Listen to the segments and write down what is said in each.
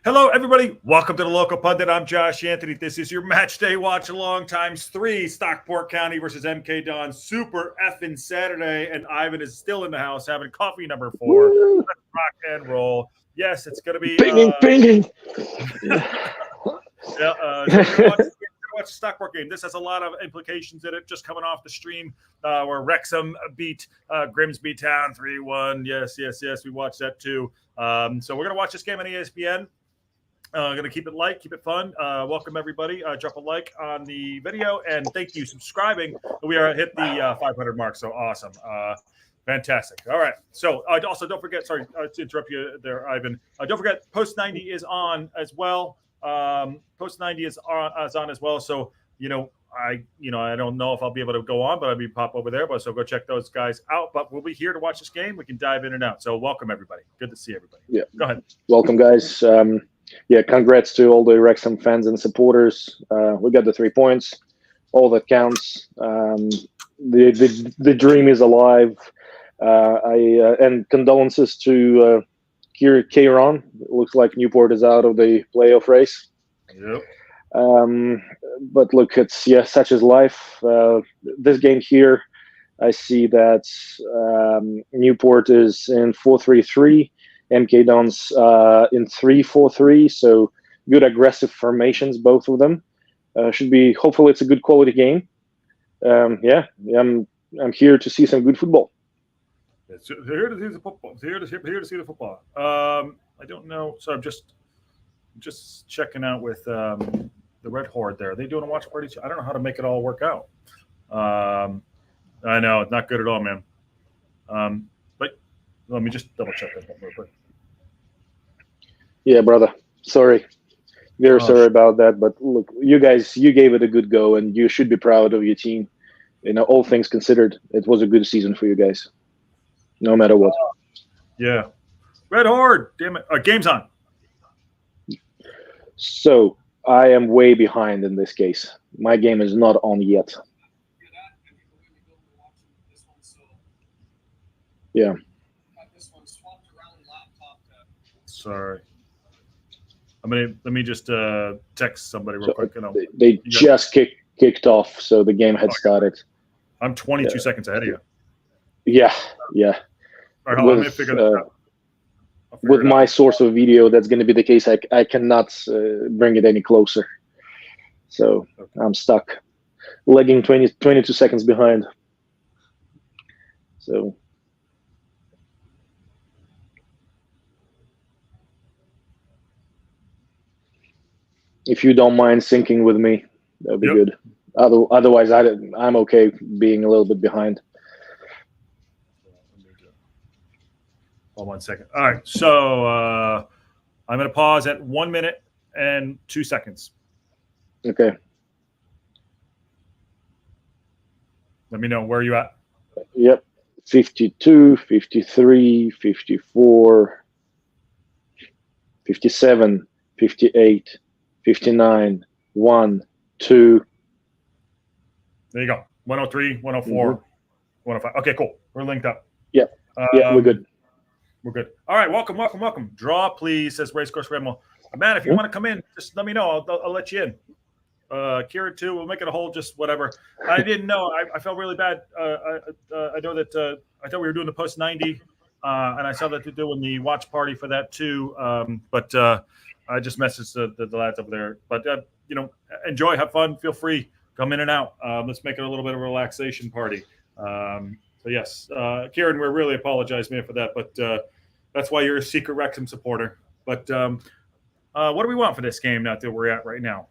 Hello, everybody. Welcome to the Local Pundit. I'm Josh Anthony. This is your match day watch along times 3. Stockport County versus MK Don. Super effing Saturday, and Ivan is still in the house having coffee number 4. Let's rock and roll. Yes, it's going to be pinging. So we're going to watch the Stockport game. This has a lot of implications in it. Just coming off the stream where Wrexham beat Grimsby Town 3-1. Yes. We watched that too. So we're going to watch this game on ESPN. Going to keep it light, keep it fun. Welcome, everybody. Drop a like on the video, and thank you subscribing. We are hit the 500 mark, so awesome. Fantastic. All right. So also don't forget, sorry to interrupt you there, Ivan. Don't forget, Post 90 is on as well. Post 90 is on as well. So, I don't know if I'll be able to go on, but I'll be pop over there. But so go check those guys out. But we'll be here to watch this game. We can dive in and out. So welcome, everybody. Good to see everybody. Yeah. Go ahead. Welcome, guys. Congrats to all the Wrexham fans and supporters. We got the 3 points. All that counts. The dream is alive. And condolences to Kieran. It looks like Newport is out of the playoff race. Yep. But look, it's such is life. This game here, I see that Newport is in 4-3-3. MK Dons in 3-4-3, so good aggressive formations, both of them. Should be, hopefully it's a good quality game. I'm here to see some good football. Here to see the football. Here to see the football. I don't know. So I'm just checking out with the Red Horde there. Are they doing a watch party? I don't know how to make it all work out. I know it's not good at all, man. But let me just double check that real quick. Yeah, brother. Sorry. Very sorry about that. But look, you guys, you gave it a good go, and you should be proud of your team. All things considered, it was a good season for you guys, no matter what. Yeah. Red Horde, damn it. Game's on. So I am way behind in this case. My game is not on yet. Yeah. Sorry. Let me just text somebody real quick. They just kicked off, so the game had started. I'm 22 seconds ahead of you. Yeah. All right, let me figure that out. With my source of video, that's going to be the case. I cannot bring it any closer. So okay. I'm stuck. Lagging 22 seconds behind. So... if you don't mind syncing with me, that would be good. Otherwise, I'm okay being a little bit behind. Hold 1 second. All right, so I'm going to pause at 1 minute and 2 seconds. Okay. Let me know where you at. Yep. 52, 53, 54, 57, 58. 59, 1, 2. There you go. 103, 104, 105. Okay, cool. We're linked up. Yeah. We're good. We're good. All right. Welcome. Draw, please, says Racecourse Remo. Man, if you want to come in, just let me know. I'll let you in. Kira, too. We'll make it a whole, just whatever. I didn't know. I felt really bad. I know that I thought we were doing the Post 90, and I saw that they're doing the watch party for that, too. But I just messaged the lads over there. But, enjoy, have fun, feel free, come in and out. Let's make it a little bit of a relaxation party. So, yes, Kieran, we really apologize, man, for that. But that's why you're a secret Wrexham supporter. But what do we want for this game that we're at right now?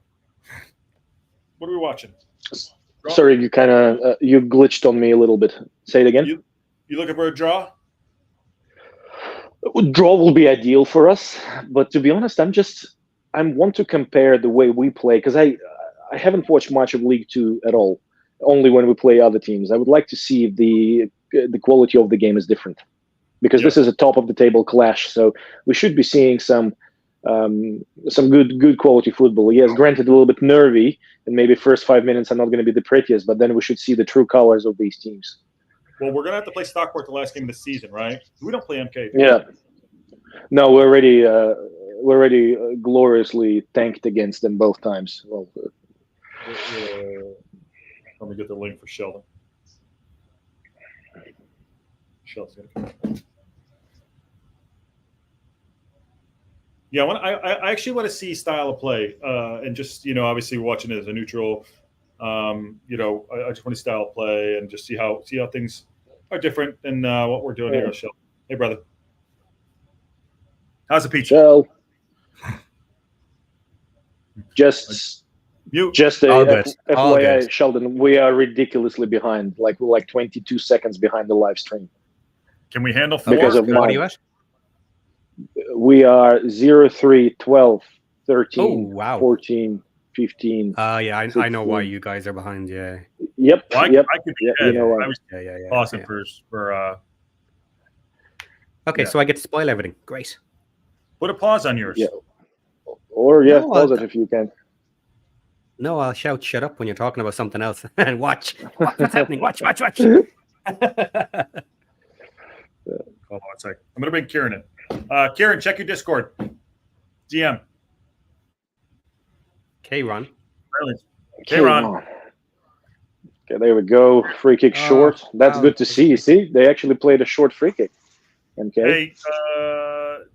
What are we watching? Draw? Sorry, you kind of you glitched on me a little bit. Say it again. You looking for a draw? Draw will be ideal for us, but to be honest, I want to compare the way we play, because I haven't watched much of League Two at all. Only when we play other teams. I would like to see if the quality of the game is different, because this is a top of the table clash. So we should be seeing some good quality football. Yes, granted a little bit nervy, and maybe first 5 minutes are not going to be the prettiest, but then we should see the true colors of these teams. Well, we're going to have to play Stockport the last game of the season, right? We don't play MK. Yeah. No, we're already gloriously tanked against them both times. Well, let me get the link for Sheldon. Sheldon's gonna come. Yeah, I actually want to see style of play, and just obviously watching it as a neutral. I just want to style of play and just see how things are different than what we're doing here, Sheldon. Hey, brother, how's the pizza? Shell. Just a FYI, Sheldon, we are ridiculously behind. We're like 22 seconds behind the live stream. Can we handle 4? Because of what are you at? We are 0, 3, 12, 13, 14, 15. Yeah, I know why you guys are behind. Yeah. Yep. Well, yep. I could be I was awesome for. Okay, so I get to spoil everything. Great. Put a pause on yours. Yeah. Or pause it if you can. No, I'll shout "shut up" when you're talking about something else and watch. What's happening? Watch. Hold on a sec. I'm gonna bring Kieran in. Kieran, check your Discord. DM. K-Ron. K-Ron. Okay, there we go. Free kick short. That's good to see. See, they actually played a short free kick. Okay. Hey,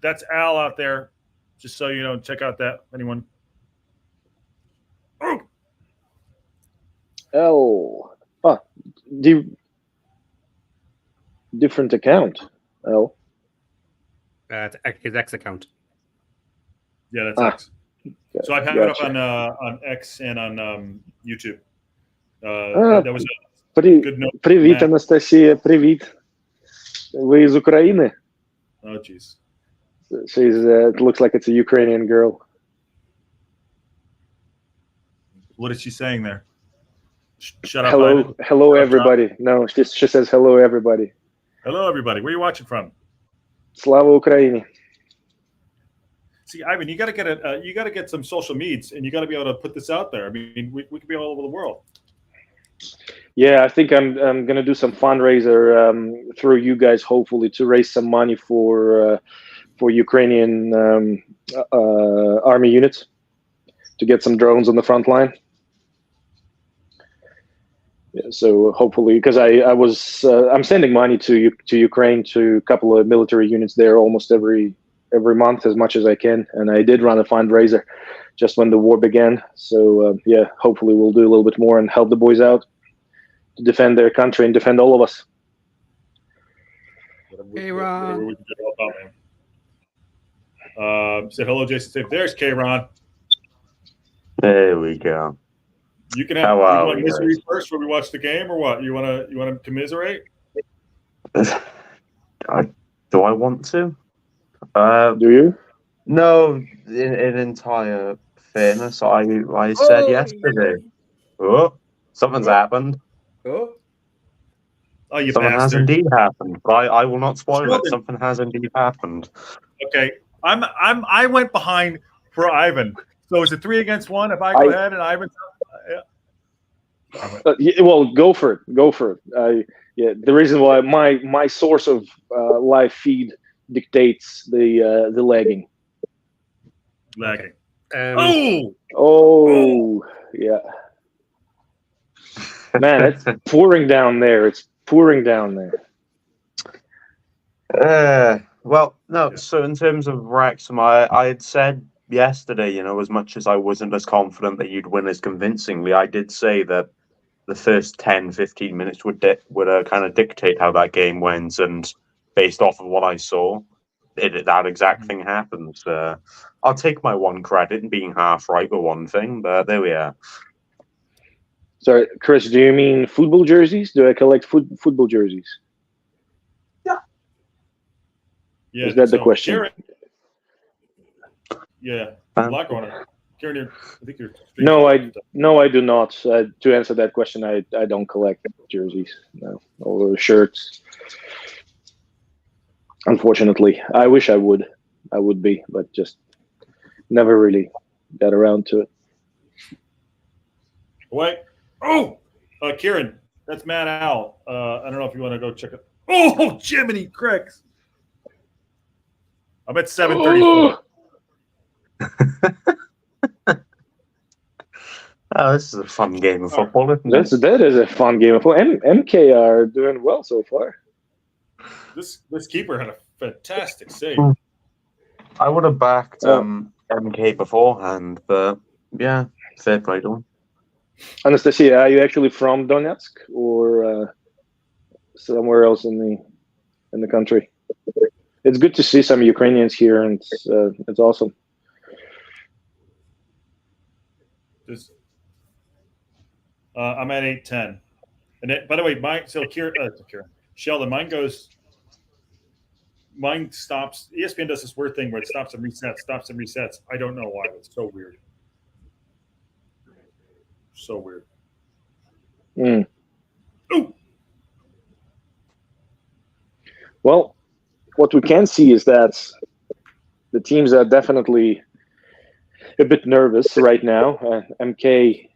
that's Al out there. Just so you know, check out that. Anyone? Oh. L. Different account. L. His X account. Yeah, that's X. So I have it up on X and on YouTube. That was a good note. Привіт, Анастасія. Привіт. Ви з України? Oh, jeez. She's. It looks like it's a Ukrainian girl. What is she saying there? Shut up. Hello, everybody. No, she says hello, everybody. Hello, everybody. Where are you watching from? Slava Ukraini. See, Ivan, you got to get some social medias, and you got to be able to put this out there. I mean, we could be all over the world. Yeah, I think I'm gonna do some fundraiser through you guys, hopefully, to raise some money for Ukrainian army units to get some drones on the front line. Yeah, so hopefully, because I'm sending money to Ukraine, to a couple of military units there almost every month as much as I can, and I did run a fundraiser just when the war began. So hopefully we'll do a little bit more and help the boys out to defend their country and defend all of us. Hey, Ron. Say hello, Jason. There's K-Ron. There we go. You can have. You want misery first before we watch the game, or what? You want to commiserate? Do I want to? Do you? No. In entire fairness, I said yesterday. Oh, something's happened. Oh, you Something bastard. has indeed happened. I will not spoil it. Something has indeed happened. Okay, I went behind for Ivan. So is it 3 against 1? If I go ahead and Ivan, well, go for it. Go for it. The reason why my source of live feed dictates the lagging. Lagging. Yeah. Man, it's pouring down there. It's pouring down there. Well, no. So in terms of Wrexham, I had said yesterday, as much as I wasn't as confident that you'd win as convincingly, I did say that the first 10, 15 minutes would kind of dictate how that game went, and based off of what I saw, that exact thing happened. I'll take my one credit in being half right with one thing, but there we are. Sorry, Chris, do you mean football jerseys? Do I collect football jerseys? Yeah. Is that the question? Kieran, yeah. Black on it. Kieran, I think you're. No, I do not. To answer that question, I don't collect jerseys. No, or shirts. Unfortunately, I wish I would. I would be, but just never really got around to it. Wait. Oh, Kieran, that's Matt Al. I don't know if you want to go check it. Oh, Jiminy Cricks. I'm at 734. Oh, this is a fun game of football, isn't it? That is a fun game. MK are doing well so far. This keeper had a fantastic save. I would have backed MK beforehand, but yeah, fair play to him. Anastasia, are you actually from Donetsk or somewhere else in the country? It's good to see some Ukrainians here, and it's awesome. I'm at 8:10, and by the way, Sheldon, mine stops. ESPN does this weird thing where it stops and resets. I don't know why. It's so weird. So weird. Ooh. Well, what we can see is that the teams are definitely a bit nervous right now. MK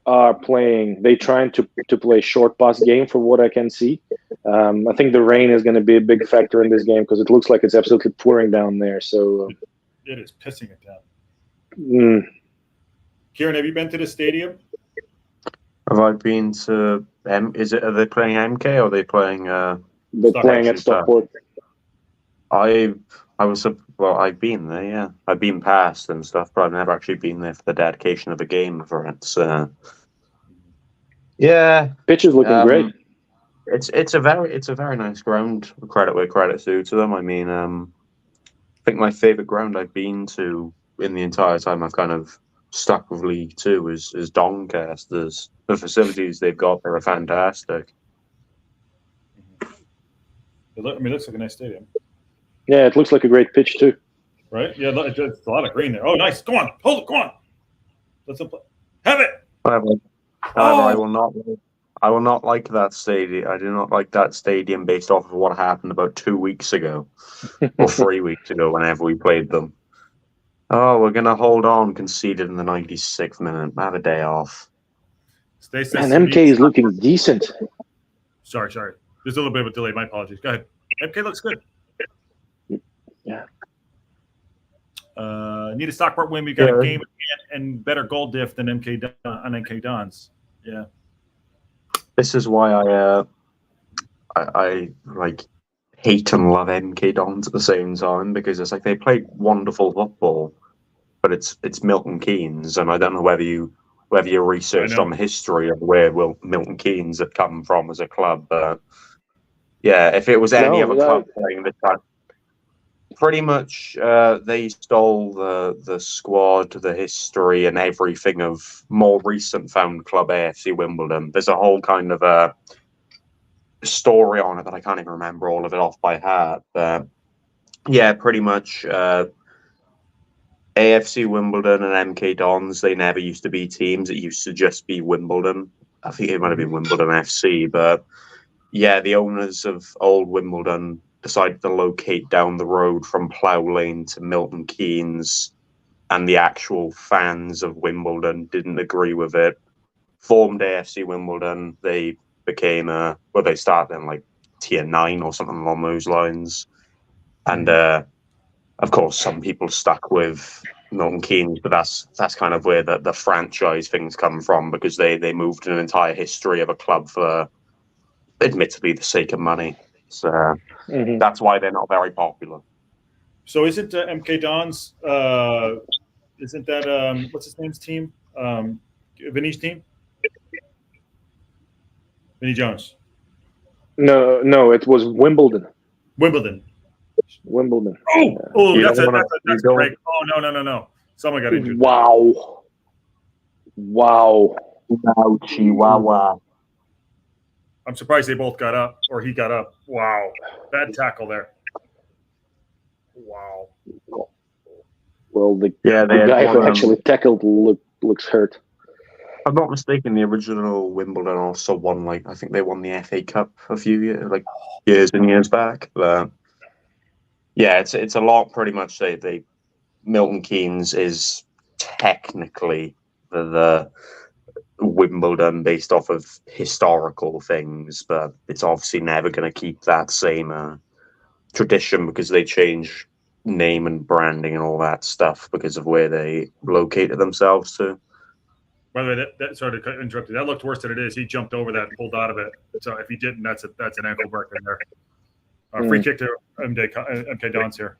are playing. They trying to play short pass game, from what I can see. I think the rain is going to be a big factor in this game because it looks like it's absolutely pouring down there. So it is pissing it down. Kieran, have you been to the stadium? Have I been to are they playing MK or are they playing? They're playing at Stockport. I've been there. Yeah, I've been past and stuff, but I've never actually been there for the dedication of a game for it. So, yeah, pitch is looking great. It's a very nice ground. Credit where credit's due to them. I mean, I think my favorite ground I've been to in the entire time I've kind of stuck with League Two is Doncaster. The facilities they've got there are fantastic. It looks like a nice stadium. Yeah, it looks like a great pitch too. Right? Yeah, it's a lot of green there. Oh, nice. Go on. Hold it. Go on. Let's have it. However, I will not like that stadium. I do not like that stadium based off of what happened about 2 weeks ago or 3 weeks ago whenever we played them. Oh, we're going to hold on, conceded in the 96th minute. Have a day off. And MK is looking decent. Sorry. There's a little bit of a delay. My apologies. Go ahead. MK looks good. Yeah. Need a Stockport win. We've got a game and better goal diff than MK Dons. Yeah. This is why I like hate and love MK Dons at the same time, because it's like they play wonderful football, but it's Milton Keynes, and I don't know whether you researched on the history of where Milton Keynes had come from as a club, but yeah, if it was any other club playing this time, pretty much they stole the squad, the history, and everything of more recent found club AFC Wimbledon. There's a whole kind of a story on it that I can't even remember all of it off by heart. But yeah, pretty much AFC Wimbledon and MK Dons, they never used to be teams. It used to just be Wimbledon. I think it might have been Wimbledon FC, but yeah, the owners of old Wimbledon decided to locate down the road from Plough Lane to Milton Keynes, and the actual fans of Wimbledon didn't agree with it. Formed AFC Wimbledon. They became they started in like tier 9 or something along those lines, and of course some people stuck with Milton Keynes, but that's kind of where the franchise things come from, because they moved an entire history of a club for admittedly the sake of money. So that's why they're not very popular. So isn't MK Dons? Isn't that what's his name's team? Vinny's team? Vinny Jones. No, it was Wimbledon. Wimbledon. Oh, that's a break. Oh no. Someone got injured. Wow. Chihuahua. I'm surprised they both got up, or he got up. Wow. Bad tackle there. Wow. Well, the guy who actually tackled looks hurt. If I'm not mistaken, the original Wimbledon also won, I think they won the FA Cup a few years and years back. But yeah, it's a lot. Pretty much, Milton Keynes is technically the Wimbledon based off of historical things, but it's obviously never going to keep that same tradition, because they change name and branding and all that stuff because of where they located themselves to. By the way, that sort of interrupted. That looked worse than it is. He jumped over that, pulled out of it. So if he didn't, that's an ankle breaker there. Free kick to MK Dons here.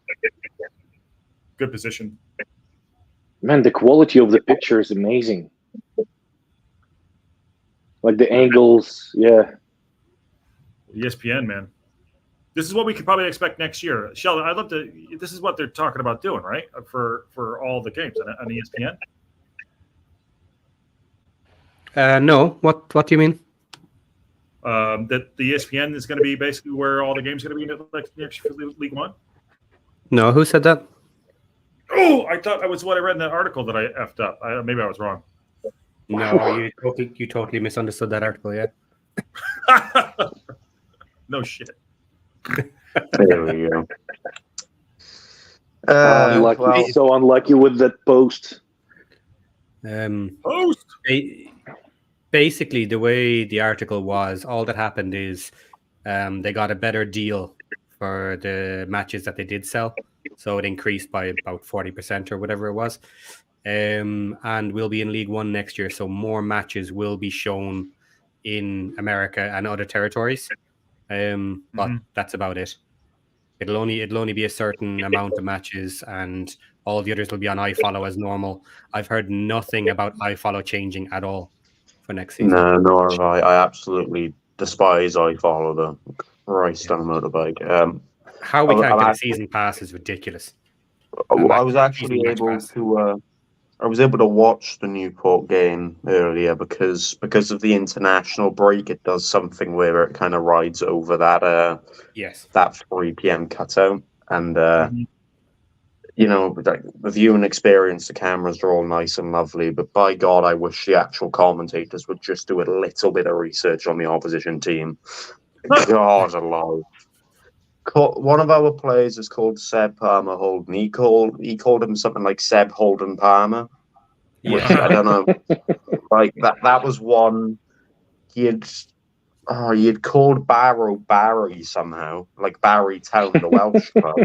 Good position. Man, the quality of the picture is amazing. Like the angles, yeah. ESPN, man. This is what we could probably expect next year. Sheldon, I'd love to. This is what they're talking about doing, right? For all the games on ESPN. No. What do you mean? That the ESPN is going to be basically where all the games are going to be next for League One. No, who said that? Oh, I thought that was what I read in the article that I effed up. Maybe I was wrong. No, you totally misunderstood that article. Yeah. No shit. There we go. Unlucky. Well, So unlucky with that post. Post. Basically, the way the article was, all that happened is they got a better deal for the matches that they did sell. So it increased by about 40% or whatever it was. And we'll be in League One next year. So more matches will be shown in America and other territories. But that's about it. It'll only be a certain amount of matches, and all the others will be on iFollow as normal. I've heard nothing about iFollow changing at all for next season. No, nor have I. I absolutely despise iFollow though. Christ on a motorbike. How we can't get a season pass is ridiculous. I was actually able to. I was able to watch the Newport game earlier because of the international break. It does something where it kind of rides over that that 3 p.m. cutout, and you know, the viewing experience, the cameras are all nice and lovely. But by God, I wish the actual commentators would just do a little bit of research on the opposition team. God alive. One of our players is called Seb Palmer Holden. He called him something like Seb Holden Palmer, which I don't know. Like that was one he had called Barrow Barry somehow, like Barry Town, the Welsh club.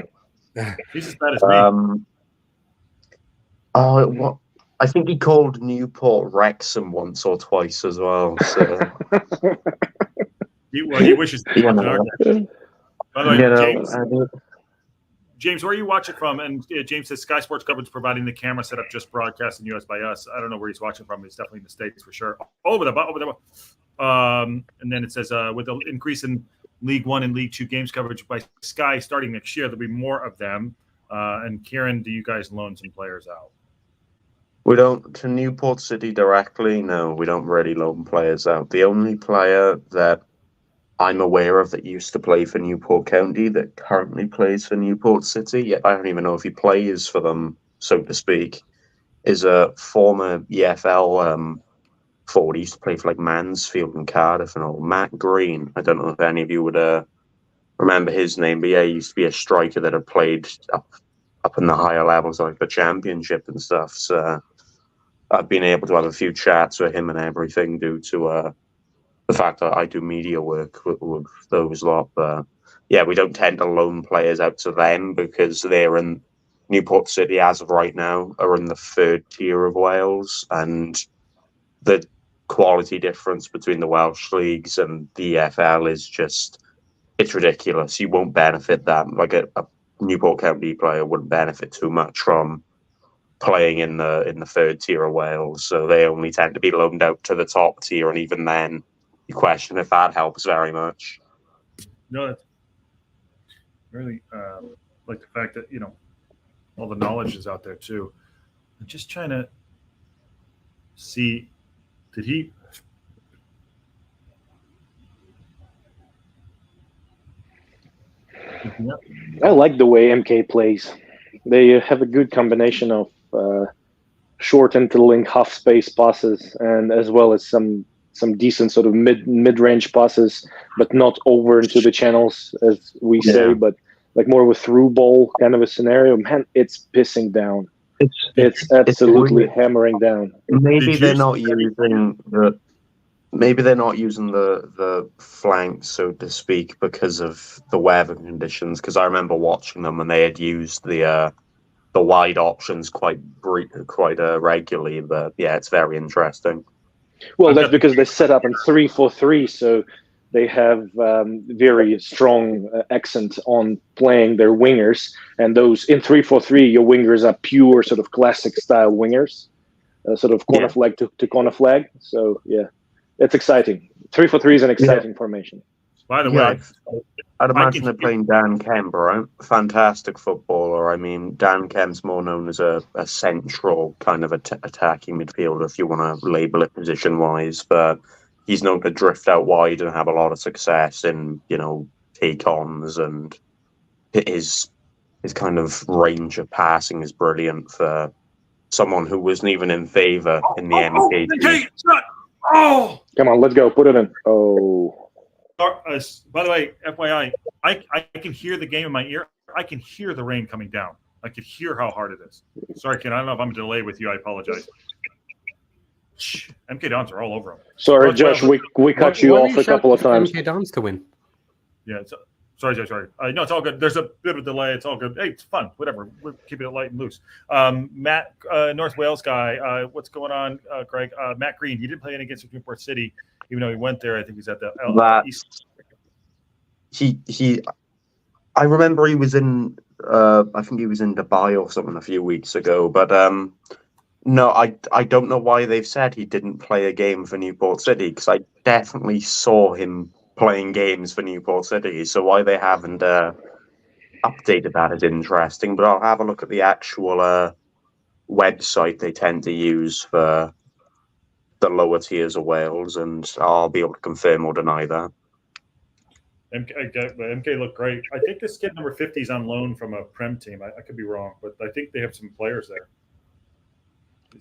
He's as bad as me. I think he called Newport Wrexham once or twice as well. So. He wishes. By the way, James, where are you watching from? And James says Sky Sports coverage providing the camera setup just broadcast in US by us. I don't know where he's watching from. He's definitely in the States for sure. Over the. And then it says with the increase in League One and League Two games coverage by Sky starting next year, there'll be more of them. And Kieran, do you guys loan some players out? We don't to Newport City directly. No, we don't really loan players out. The only player that I'm aware of that used to play for Newport County that currently plays for Newport City, yet I don't even know if he plays for them, so to speak, is a former EFL forward. He used to play for like Mansfield and Cardiff and all. Matt Green. I don't know if any of you would remember his name, but yeah, he used to be a striker that had played up in the higher levels, like the Championship and stuff. So I've been able to have a few chats with him and everything due to the fact that I do media work with those lot. But yeah, we don't tend to loan players out to them because they're in Newport City as of right now, are in the third tier of Wales, and the quality difference between the Welsh leagues and the EFL is just, it's ridiculous. You won't benefit that. Like a Newport County player wouldn't benefit too much from playing in the third tier of Wales. So they only tend to be loaned out to the top tier, and even then, you question if that helps very much. No, that's really like the fact that all the knowledge is out there too. I'm just trying to see, did he? I like the way MK plays. They have a good combination of short interlink half space passes, and as well as some decent sort of mid-range passes, but not over into the channels as we say, but like more of a through ball kind of a scenario. Man, it's pissing down. It's absolutely hammering down. Maybe they're not using the. maybe they're not using the flanks, so to speak, because of the weather conditions. Because I remember watching them and they had used the wide options quite regularly. But yeah, it's very interesting. Well, that's because they set up in 3-4-3, so they have very strong accent on playing their wingers. And those in 3-4-3, your wingers are pure sort of classic style wingers, sort of corner flag to corner flag. So yeah, it's exciting. 3-4-3 is an exciting formation. By the way, I'd imagine they're playing Dan Kemp, right? Fantastic footballer. I mean, Dan Kemp's more known as a central kind of attacking midfielder, if you want to label it position-wise. But he's known to drift out wide and have a lot of success in, take-ons. And his kind of range of passing is brilliant for someone who wasn't even in favour in the MK team. Oh! Come on, let's go. Put it in. Oh. By the way, FYI, I can hear the game in my ear. I can hear the rain coming down. I can hear how hard it is. Sorry, Ken. I don't know if I'm delayed with you. I apologize. MK Dons are all over them. Sorry, Josh. We cut you off a couple of times. MK Dons to win. Yeah. Sorry. No, it's all good. There's a bit of a delay. It's all good. Hey, it's fun. Whatever. We're keeping it light and loose. Matt, North Wales guy. What's going on, Greg? Matt Green. He didn't play any against Stockport City, even though he went there. I think he's at the East. I remember he was in. I think he was in Dubai or something a few weeks ago. But no, I don't know why they've said he didn't play a game for Newport City, because I definitely saw him playing games for Newport City. So why they haven't updated that is interesting. But I'll have a look at the actual website they tend to use for the lower tiers of Wales, and I'll be able to confirm or deny that. MK looked great. I think this kid number 50 is on loan from a Prem team. I could be wrong, but I think they have some players there.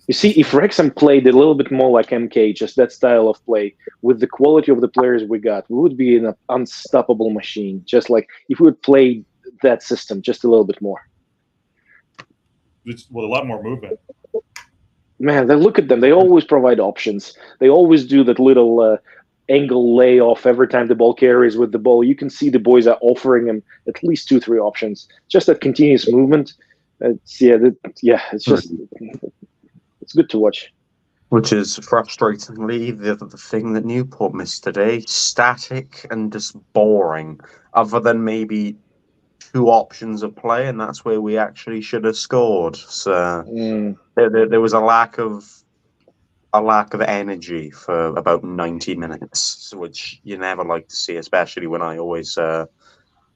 You see, if Wrexham played a little bit more like MK, just that style of play, with the quality of the players we got, we would be an unstoppable machine. Just like if we would play that system just a little bit more. With a lot more movement. Man, look at them. They always provide options. They always do that little angle layoff every time the ball carries with the ball. You can see the boys are offering them at least 2-3 options. Just that continuous movement. It's just it's good to watch. Which is frustratingly the thing that Newport missed today. Static and just boring. Other than maybe 2 options of play, and that's where we actually should have scored. So there was a lack of energy for about 90 minutes, which you never like to see, especially when I always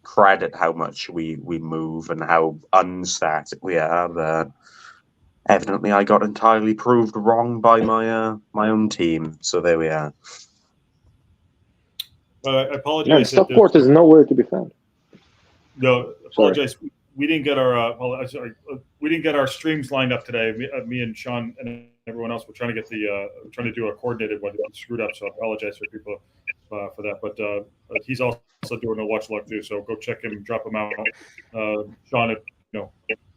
credit how much we move and how unstatic we are. But evidently, I got entirely proved wrong by my own team. So there we are. I apologize. Man, Stockport is nowhere to be found. No, apologize. Sorry. We didn't get our we didn't get our streams lined up today. Me and Sean and everyone else were trying to get trying to do a coordinated one. It screwed up, so I apologize for people for that. But he's also doing a watch log too, so go check him, drop him out. Sean,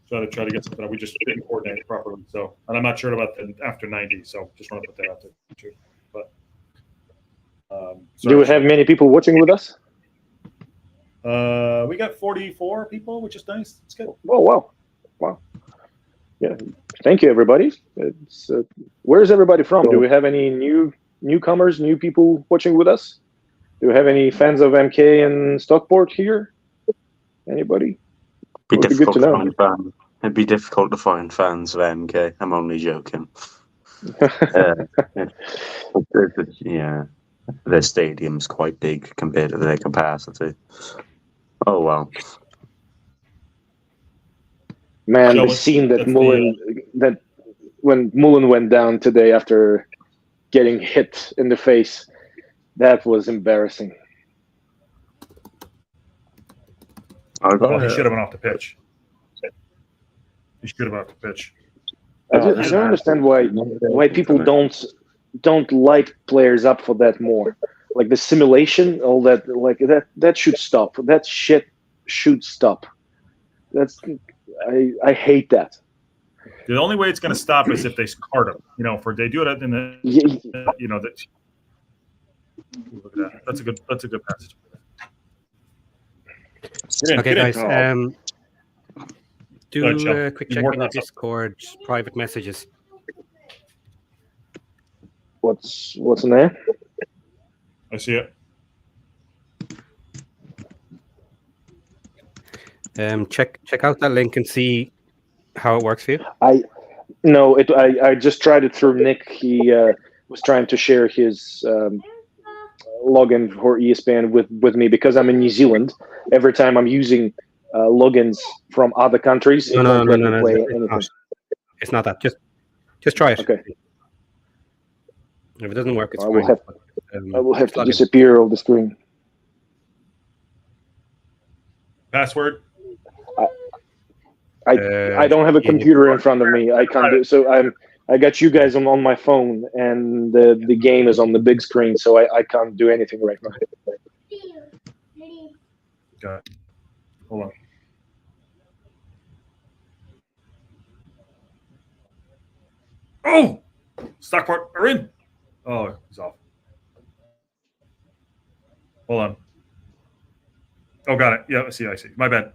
try to get something up. We just didn't coordinate it properly. So, and I'm not sure about the after 90. So, just want to put that out there too. But do we have many people watching with us? We got 44 people, which is nice. It's good. Oh, wow. Yeah. Thank you, everybody. Where's everybody from? Do we have any newcomers, new people watching with us? Do we have any fans of MK and Stockport here? Anybody? It'd be difficult to find fans of MK. I'm only joking. Yeah. Their stadium's quite big compared to their capacity. Oh well. Man, the scene that when Mullen went down today after getting hit in the face, that was embarrassing. He should have went off the pitch. He should have went off the pitch. I don't understand why people don't light players up for that more. Like the simulation, all that, that should stop. That shit should stop. I hate that. The only way it's going to stop is if they card them. If they do it in the, Look at that. That's a good passage. Okay, guys. Do Go ahead, Shel. a quick You check work on the on something. Discord private messages. What's in there? I see it. Check out that link and see how it works for you. I just tried it through Nick. He was trying to share his login for ESPN with me because I'm in New Zealand. Every time I'm using logins from other countries, it won't let me play anything. It's not that. Just try it. Okay. If it doesn't work, it's I fine. will have to disappear off the screen. Password. I don't have a computer in front of me. I can't do so. I got you guys on my phone, and the game is on the big screen, so I can't do anything right now. Got it. Hold on. Oh, Stockport are in. Oh, he's off. Hold on. Oh, got it. Yeah, I see. My bad.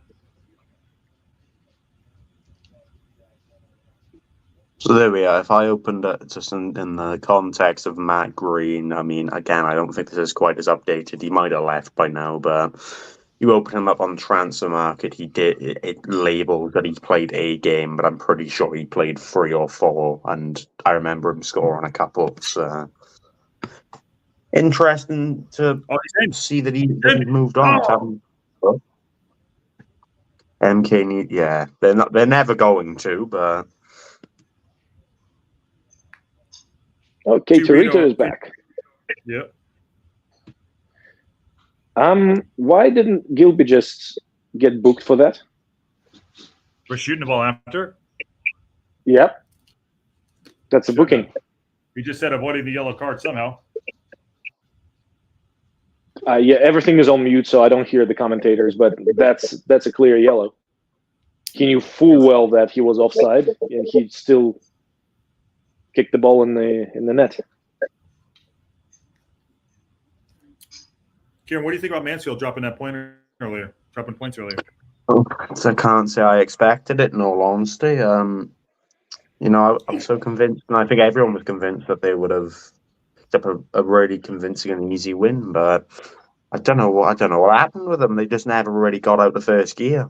So there we are. If I opened it just in the context of Matt Green, I mean, again, I don't think this is quite as updated. He might have left by now, but you open him up on transfer market. It labeled that he played a game, but I'm pretty sure he played 3 or 4, and I remember him scoring a couple. So interesting to see that he moved on. MK yeah, they're never going to, but. Okay, Torito is back. Yeah. Why didn't Gilby just get booked for that? We're shooting the ball after. Yep. That's a booking. We just said avoiding the yellow card somehow. Yeah, everything is on mute, so I don't hear the commentators, but that's a clear yellow. He knew full well that he was offside, and he still kicked the ball in the net. Kieran, what do you think about Mansfield dropping points earlier? So I can't say I expected it, in all honesty. I'm so convinced, and I think everyone was convinced that they would have picked up a really convincing and easy win, but I don't know what happened with them. They just never really got out the first gear.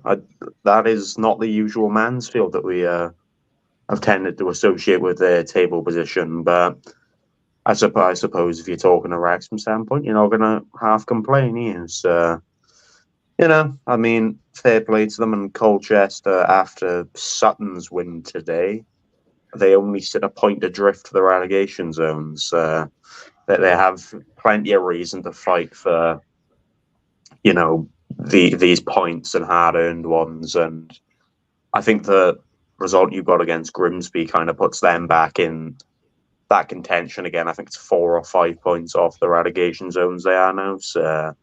That is not the usual Mansfield that we have tended to associate with their table position, but I suppose if you're talking a Wrexham standpoint, you're not going to half complain here. So, I mean, fair play to them. And Colchester, after Sutton's win today, they only sit a point adrift for the relegation zones. That they have plenty of reason to fight for, these points and hard-earned ones. And I think the result you got against Grimsby kind of puts them back in that contention again. I think it's 4 or 5 points off the relegation zones they are now. So,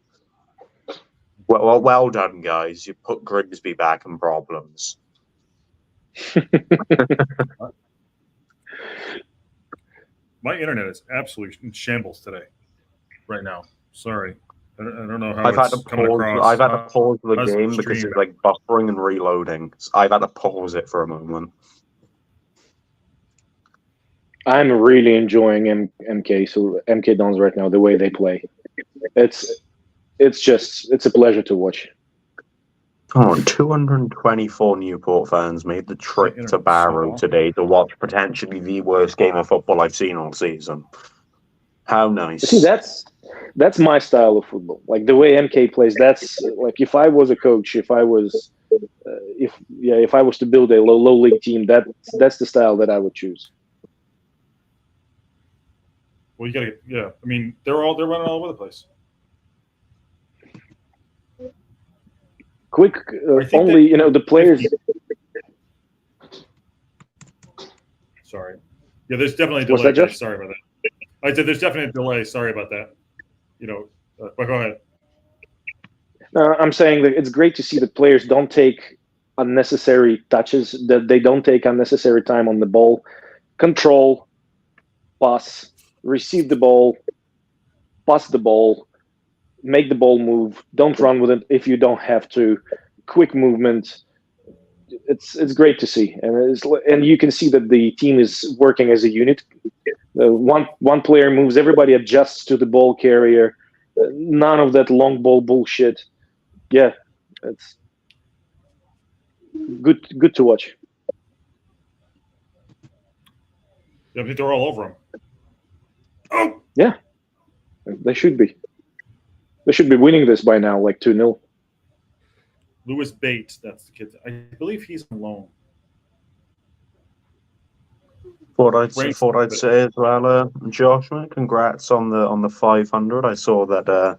well done, guys. You put Grimsby back in problems. My internet is absolutely in shambles today, right now. Sorry. I don't know how I've had to pause the game because it's like buffering and reloading. I've had to pause it for a moment. I'm really enjoying MK Dons right now, the way they play. It's a pleasure to watch. 224 Newport fans made the trip to Barrow today to watch potentially the worst game of football I've seen all season. How nice. See, that's my style of football. Like the way MK plays, that's like if I was a coach, if I was to build a low league team, that's the style that I would choose. Well, you gotta I mean, they're running all over the place. Quick, only the players. Sorry. Yeah, there's definitely a delay. What's that, Josh? Sorry about that. I said there's definitely a delay. Sorry about that. But go ahead. I'm saying that it's great to see that players don't take unnecessary touches, that they don't take unnecessary time on the ball. Control, pass, receive the ball, pass the ball, make the ball move. Don't run with it if you don't have to. Quick movement. It's great to see, and you can see that the team is working as a unit. One player moves, everybody adjusts to the ball carrier. None of that long ball bullshit. Yeah, it's good to watch. Yeah, I think they're all over him. Oh, yeah, they should be. They should be winning this by now, like 2-0. Lewis Bates, that's the kid. I believe he's on loan. Thought I'd say as well, Josh, mate, congrats on the 500. I saw that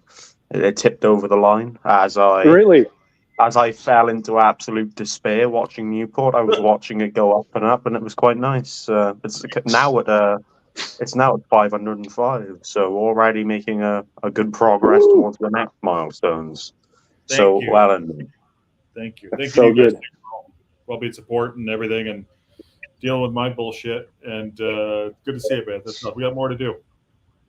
it tipped over the line as I fell into absolute despair watching Newport. I was watching it go up, and it was quite nice. It's now at 505, so already making a good progress towards the next milestones. Thank you. Well, thank you. Thank you, so good. Well, being support and everything, and dealing with my bullshit. And good to see it, man. We got more to do.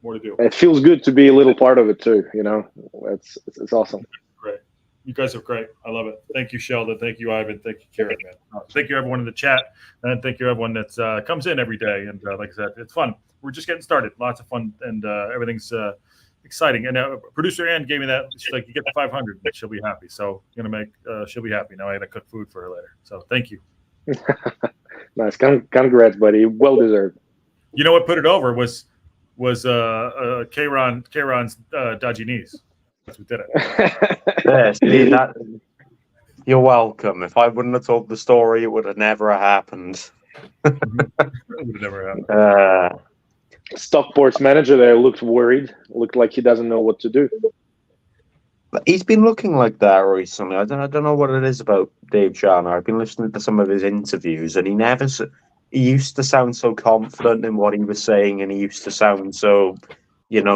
It feels good to be a little part of it too. It's awesome. Great. You guys are great. I love it. Thank you, Sheldon. Thank you, Ivan. Thank you, Karen, man. Thank you, everyone in the chat. And thank you, everyone that comes in every day. And like I said, it's fun. We're just getting started. Lots of fun. And everything's exciting. And producer Ann gave me that. She's like, you get the 500. And she'll be happy. So she'll be happy. Now I had to cook food for her later. So thank you. Nice. Congrats, buddy. Well deserved. You know what put it over was Kron's dodgy knees. That's what did it. Yeah, see, you're welcome. If I wouldn't have told the story, it would have never happened. It would have never happened. Stockport's manager there looked worried. Looked like he doesn't know what to do. He's been looking like that recently. I don't know what it is about Dave Sharner. I've been listening to some of his interviews, and he used to sound so confident in what he was saying, and he used to sound so,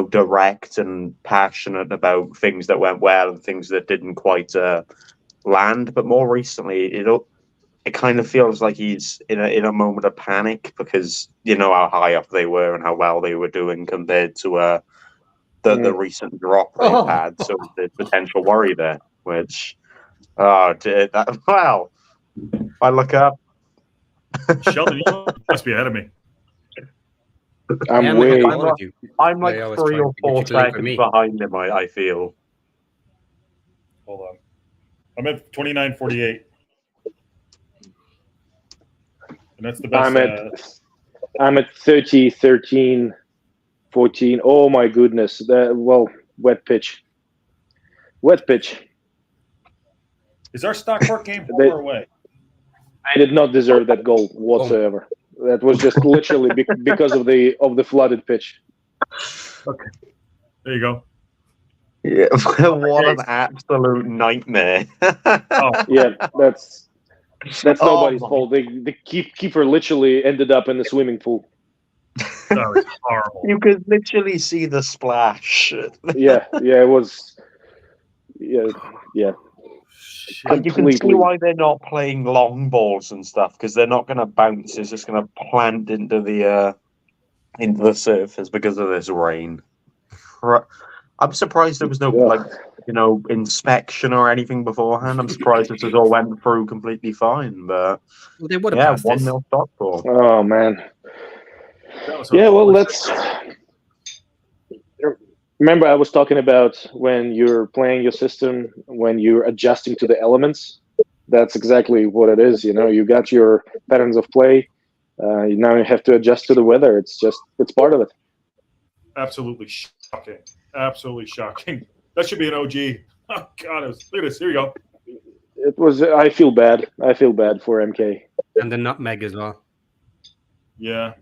direct and passionate about things that went well and things that didn't quite land. But more recently, it kind of feels like he's in a moment of panic because how high up they were and how well they were doing compared to the recent drop they've had. So there's potential worry there, which I look up. Sheldon, you must be ahead of me. I'm like 3 or 4 seconds behind him, I feel. Hold on. I'm at 29:48. And that's the best. I'm at 30, 13, 14. Oh my goodness. Wet pitch. Is our Stockport game home or away? I did not deserve that goal whatsoever. That was just literally because of the flooded pitch. Okay. There you go. Yeah, what an absolute nightmare. Yeah, that's nobody's fault. The keeper literally ended up in the swimming pool. That was horrible. You could literally see the splash. Yeah, it was. Yeah. You can see why they're not playing long balls and stuff, because they're not going to bounce. It's just going to plant into the surface because of this rain. I'm surprised there was no inspection or anything beforehand. I'm surprised this all went through completely fine. But they would have passed 1-0 Stockport. Oh man. Yeah, well, let's. Remember, I was talking about when you're playing your system, when you're adjusting to the elements. That's exactly what it is. You got your patterns of play. Now you have to adjust to the weather. It's part of it. Absolutely shocking. Absolutely shocking. That should be an OG. Oh God! Look at this. Here you go. It was. I feel bad. I feel bad for MK. And the nutmeg as well. Yeah.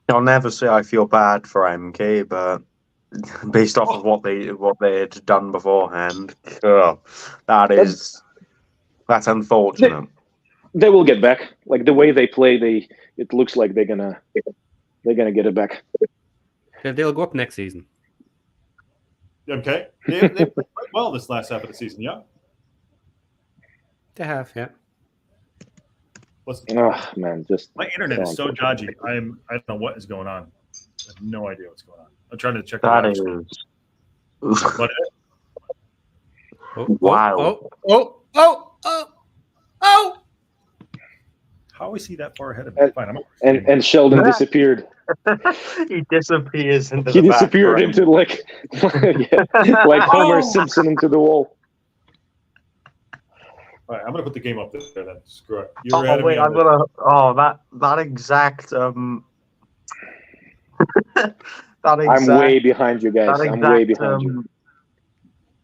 I'll never say I feel bad for MK, but based off of what they had done beforehand, that's unfortunate. They will get back. Like the way they play, it looks like they're gonna get it back. They'll go up next season. Okay. They played well this last half of the season, yeah. They have, yeah. Oh man, just my internet is so dodgy. I don't know what is going on. have no idea what's going on. I'm trying to check That live is. stream. But Wow. Oh! how is he that far ahead of me? Fine, And Sheldon disappeared. He disappears into He the disappeared background. into like Homer Simpson into the wall. All right, I'm gonna put the game up there then. Screw it. You're ahead Oh of wait, me. I'm gonna. Oh, that exact. That exact. I'm way behind you guys. That I'm way exact behind you.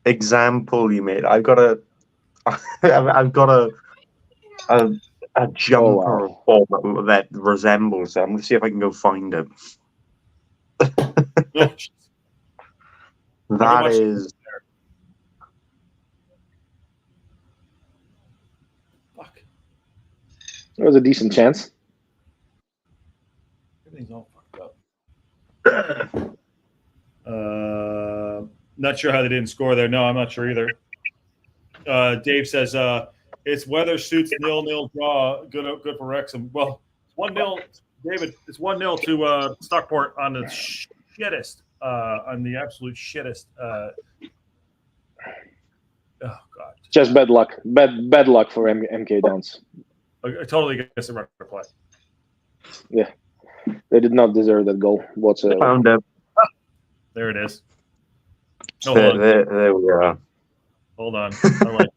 example you made. I've got a. I've got a jumper wow. that resembles it. I'm gonna see if I can go find it. Oh, jeez. That is. Fuck. That was a decent chance. Everything's all fucked up. Not sure how they didn't score there. No, I'm not sure either. Dave says it's weather suits 0-0 draw. Good for Wrexham. Well, it's 1-0, David. It's 1-0 to Stockport on the shittest, on the absolute shittest. Oh God! Just bad luck. Bad luck for MK Dons. I totally guess the right play. Yeah, they did not deserve that goal whatsoever. Found it. There it is. Oh, hold on. There we are. Hold on. I like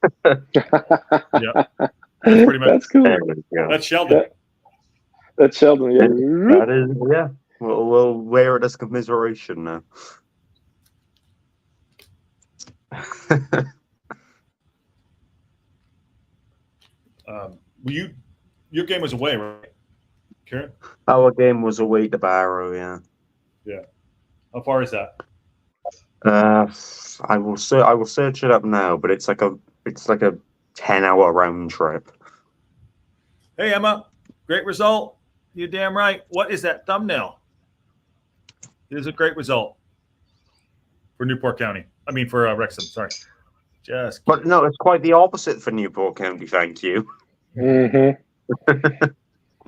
yeah. That's pretty much. That's cool. There we go. That's Sheldon. That's Sheldon. Yeah. That is, yeah. We'll wear it as commiseration now. Your game was away, right, Kieran? Our game was away to Barrow, yeah. Yeah. How far is that? I will search it up now, but it's like a 10-hour round trip. Hey Emma, great result. You damn right. What is that thumbnail? It is a great result for Newport County. I mean for Wrexham. Sorry. But no, it's quite the opposite for Newport County. Thank you. Mm-hmm.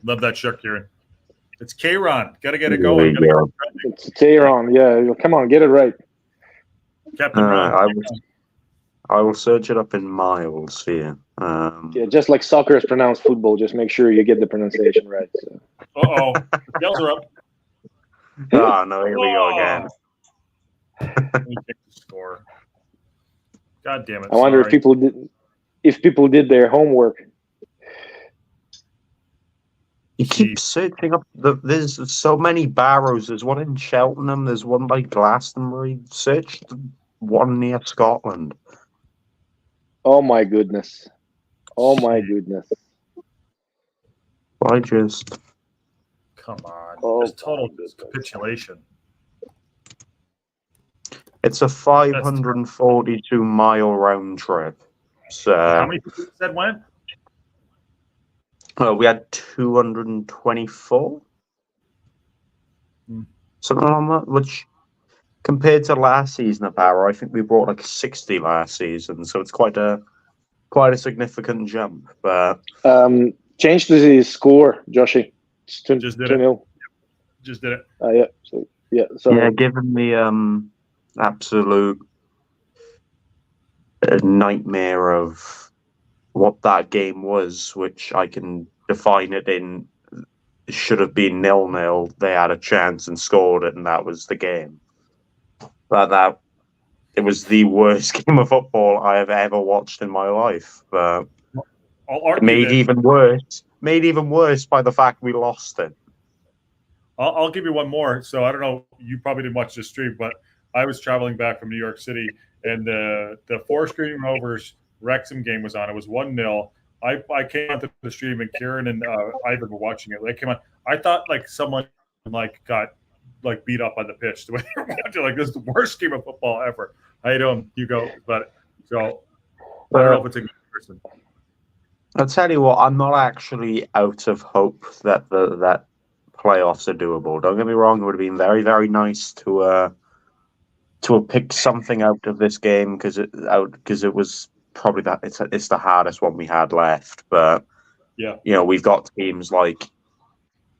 Love that shirt, Kieran. It's K-Ron. Got to get it going. It's Tehran. Yeah, come on, get it right. Captain Ron. I will search it up in miles here. Yeah, just like soccer is pronounced football. Just make sure you get the pronunciation right. So. Uh-oh. The bells are up. Oh, no, here we go again. We get the score. God damn it. I wonder if people did their homework. You keep searching up. There's so many Barrows. There's one in Cheltenham. There's one by Glastonbury. Search one near Scotland. Oh my goodness. Oh my goodness. I just. Come on. Oh, just total capitulation. It's a 542-mile round trip. So. How many people said went? We had 224. Something like that, which compared to last season at Barrow, I think we brought like 60 last season, so it's quite a significant jump. But change the score, Joshy. It's Just did 2-0. Just did it. Yeah. So yeah, given the absolute nightmare of what that game was, which I can define it in, should have been 0-0. They had a chance and scored it, and that was the game. But it was the worst game of football I have ever watched in my life. But made even worse by the fact we lost it. I'll give you one more. So I don't know. You probably didn't watch the stream, but I was traveling back from New York City, and the Forest Green Rovers Wrexham game was on. It was 1-0. I came onto the stream, and Kieran and Ivan were watching it. They came on. I thought like someone got beat up on the pitch. The way they were watching, this is the worst game of football ever. How you doing, Hugo? But so I don't know if it's a good person. I'll tell you what. I'm not actually out of hope that that playoffs are doable. Don't get me wrong. It would have been very, very nice to have picked something out of this game because it was probably it's the hardest one we had left. But yeah, we've got teams like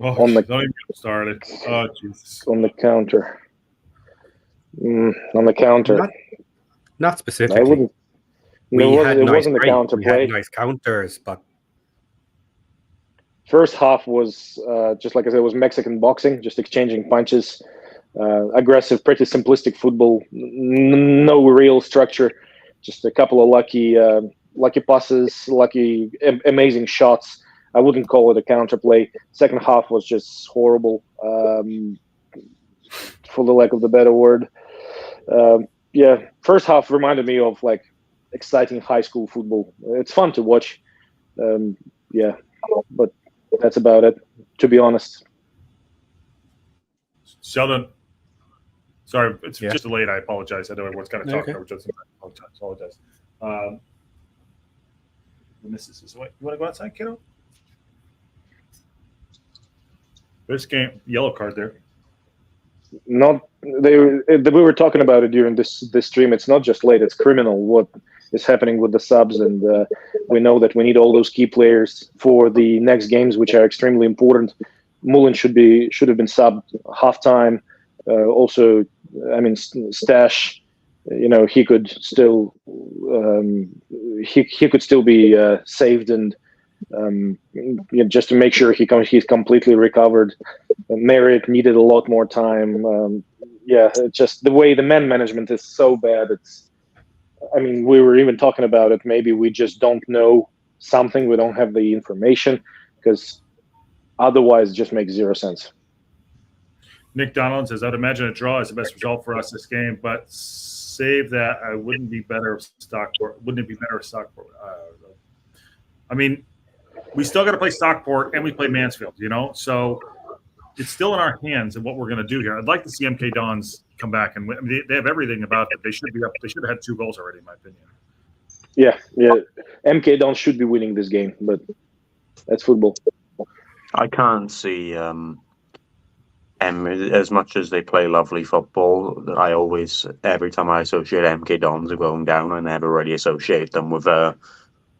Oh, On the- don't even get started. Oh, Jesus. on the counter. On the counter. Not I specifically. wouldn't. We had It nice wasn't the break. counter We play. had nice counters, but First half was just like I said, it was Mexican boxing, just exchanging punches, aggressive, pretty simplistic football, no real structure, just a couple of lucky passes, amazing shots. I wouldn't call it a counterplay. Second half was just horrible, for the lack of the better word. Yeah, first half reminded me of like exciting high school football. It's fun to watch. Yeah, but that's about it, to be honest. Sheldon. Sorry, it's Yeah. just late. I apologize. I know everyone's kind of talking Okay. over just apologize. The missus is away. You want to go outside, kiddo? This game, yellow card there. We were talking about it during this stream. It's not just late; it's criminal what is happening with the subs, and we know that we need all those key players for the next games, which are extremely important. Mullen should have been subbed halftime. Also, I mean, Stash, he could still he could still be saved, and just to make sure he's completely recovered. Merritt needed a lot more time. Just the way the man management is so bad. I mean, we were even talking about it. Maybe we just don't know something. We don't have the information, because otherwise it just makes zero sense. Nick Donald says, I'd imagine a draw is the best result for us this game, but save that. I wouldn't be better if Stockport. Wouldn't it be better if Stockport? I mean, we still got to play Stockport and we play Mansfield, so it's still in our hands and what we're going to do here. I'd like to see MK Dons come back and win. I mean, they have everything about it. They should be up. They should have had 2 goals already, in my opinion. Yeah. MK Dons should be winning this game, but that's football. I can't see as much as they play lovely football. Every time I associate MK Dons with going down, I never really associate them with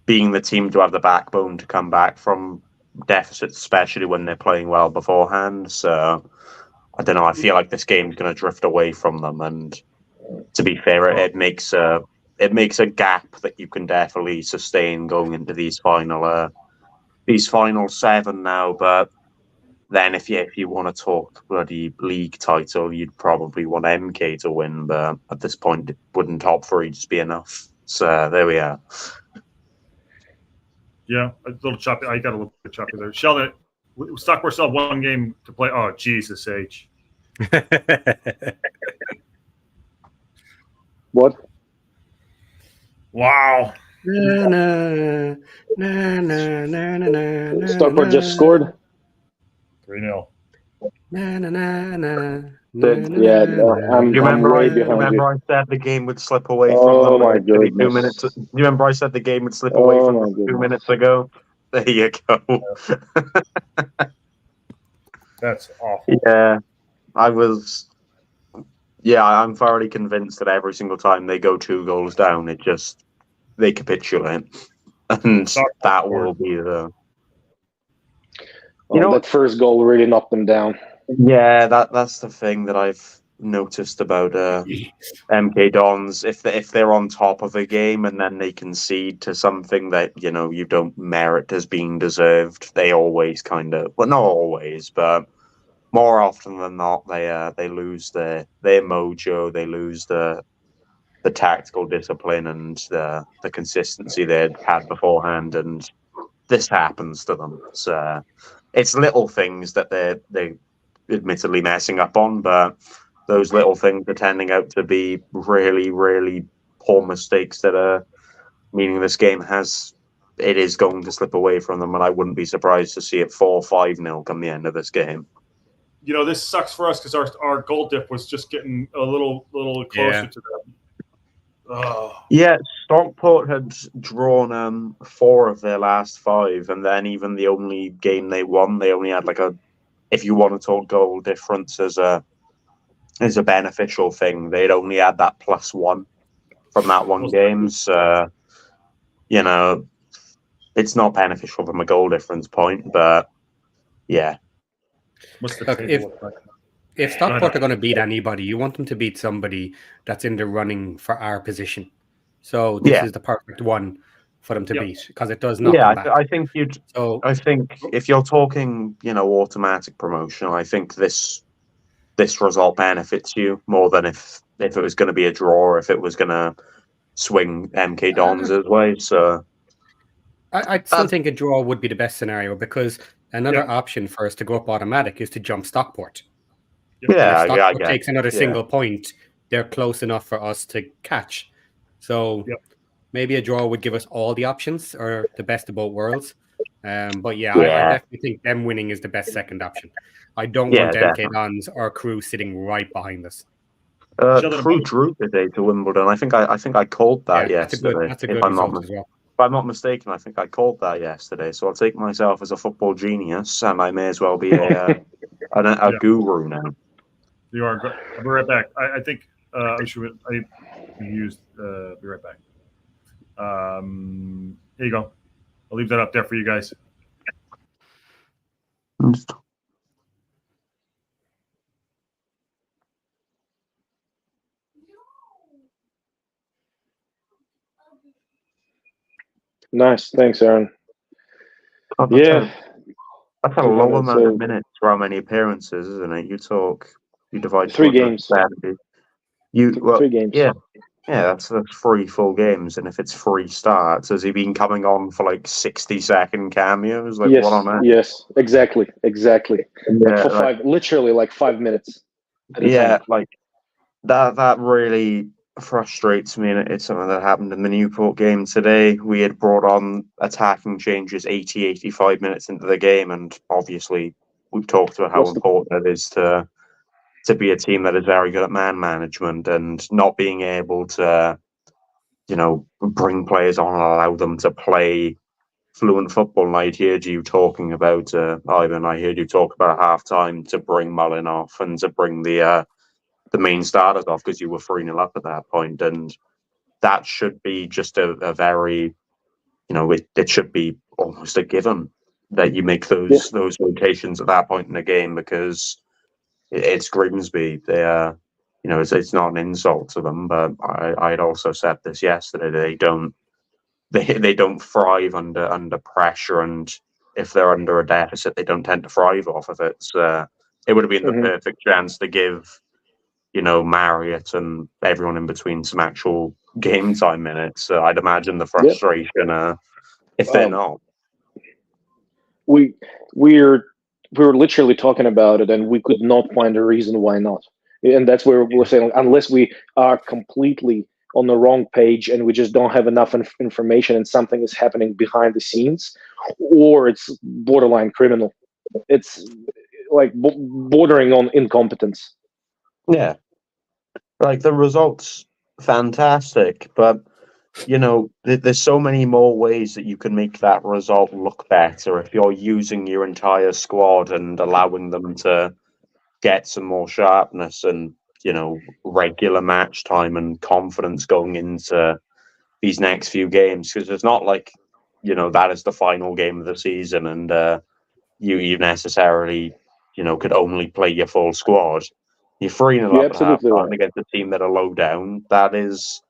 being the team to have the backbone to come back from deficits, especially when they're playing well beforehand. So I don't know. I feel like this game's going to drift away from them, and to be fair, it makes a gap that you can definitely sustain going into these final 7 now. But then if you want to talk bloody league title, you'd probably want MK to win. But at this point, wouldn't top 3 just be enough? So there we are. Yeah, a little choppy. I got a little bit choppy there. Sheldon, Stockport still have 1 game to play. Oh, Jesus H. What? Wow. Stockport just scored. 3-0. I'm way behind you. Remember I said the game would slip away from Oh them my literally 2 goodness. minutes. You remember I said the game would slip away from them 2 minutes ago? There you go. That's awful. Yeah, I'm thoroughly convinced that every single time they go 2 goals down, they capitulate. And that will be the... that first goal really knocked them down. Yeah, that's the thing that I've noticed about MK Dons. If they're on top of a game and then they concede to something that you don't merit as being deserved, they always kind of, well, not always, but more often than not, they lose their mojo, they lose the tactical discipline and the consistency they'd had beforehand, and this happens to them. So it's little things that they admittedly messing up on, but those little things are turning out to be really, really poor mistakes that are meaning this game is going to slip away from them, and I wouldn't be surprised to see it 4-5-0 come the end of this game. This sucks for us because our goal dip was just getting a little closer to them. Oh. Yeah, Stockport had drawn 4 of their last 5, and then even the only game they won, they only had if you want to talk goal difference as a beneficial thing, they'd only had that +1 from that one game. So, it's not beneficial from a goal difference point, but yeah. What's the Look, table look like? if Stockport are going to beat anybody, you want them to beat somebody that's in the running for our position. So this is the perfect one for them to beat because it does not come back. I think you'd. So I think if you're talking, automatic promotion, I think this result benefits you more than if it was going to be a draw or if it was going to swing MK Dons' way. So I still think a draw would be the best scenario because another option for us to go up automatic is to jump Stockport. And if Stockport takes another single point, they're close enough for us to catch. So maybe a draw would give us all the options or the best of both worlds. But I definitely think them winning is the best second option. I don't want MK Dons or Crew sitting right behind us. Crew drew today to Wimbledon. I think I called that yesterday. That's a good result as well. If I'm not mistaken, I think I called that yesterday. So I'll take myself as a football genius, and I may as well be a guru now. You are good. I'll be right back. I think I used. Be right back. Here you go. I'll leave that up there for you guys. Nice. Thanks, Aaron. That's a low amount of minutes for how many appearances, isn't it? You divide 3 games. 3 games. Yeah, that's 3 full games, and if it's 3 starts, has he been coming on for like 60-second cameos? Like, yes, what on earth? Yes, exactly. Yeah, for 5, literally like 5 minutes. Like that really frustrates me, and it's something that happened in the Newport game today. We had brought on attacking changes 85 minutes into the game, and obviously we've talked about how important it is to be a team that is very good at man management and not being able to, bring players on and allow them to play fluent football. And I heard you talking about, Ivan, I heard you talk about half time to bring Mullin off and to bring the main starters off because you were 3-0 up at that point. And that should be just a very, it should be almost a given that you make those rotations at that point in the game because it's Grimsby. They are, it's not an insult to them, but I had also said this yesterday. They don't thrive under pressure, and if they're under a deficit, they don't tend to thrive off of it. So it would have been the perfect chance to give, Marriott and everyone in between some actual game time minutes. So I'd imagine the frustration if they're not. We were literally talking about it, and we could not find a reason why not. And that's where we're saying, unless we are completely on the wrong page and we just don't have enough information and something is happening behind the scenes, or it's borderline criminal. It's like bordering on incompetence. Yeah. Like the results, fantastic, but there's so many more ways that you can make that result look better if you're using your entire squad and allowing them to get some more sharpness and, regular match time and confidence going into these next few games. Because it's not like, that is the final game of the season and you necessarily, could only play your full squad. You're 3-0 up at half-time against a team that are low down. That is...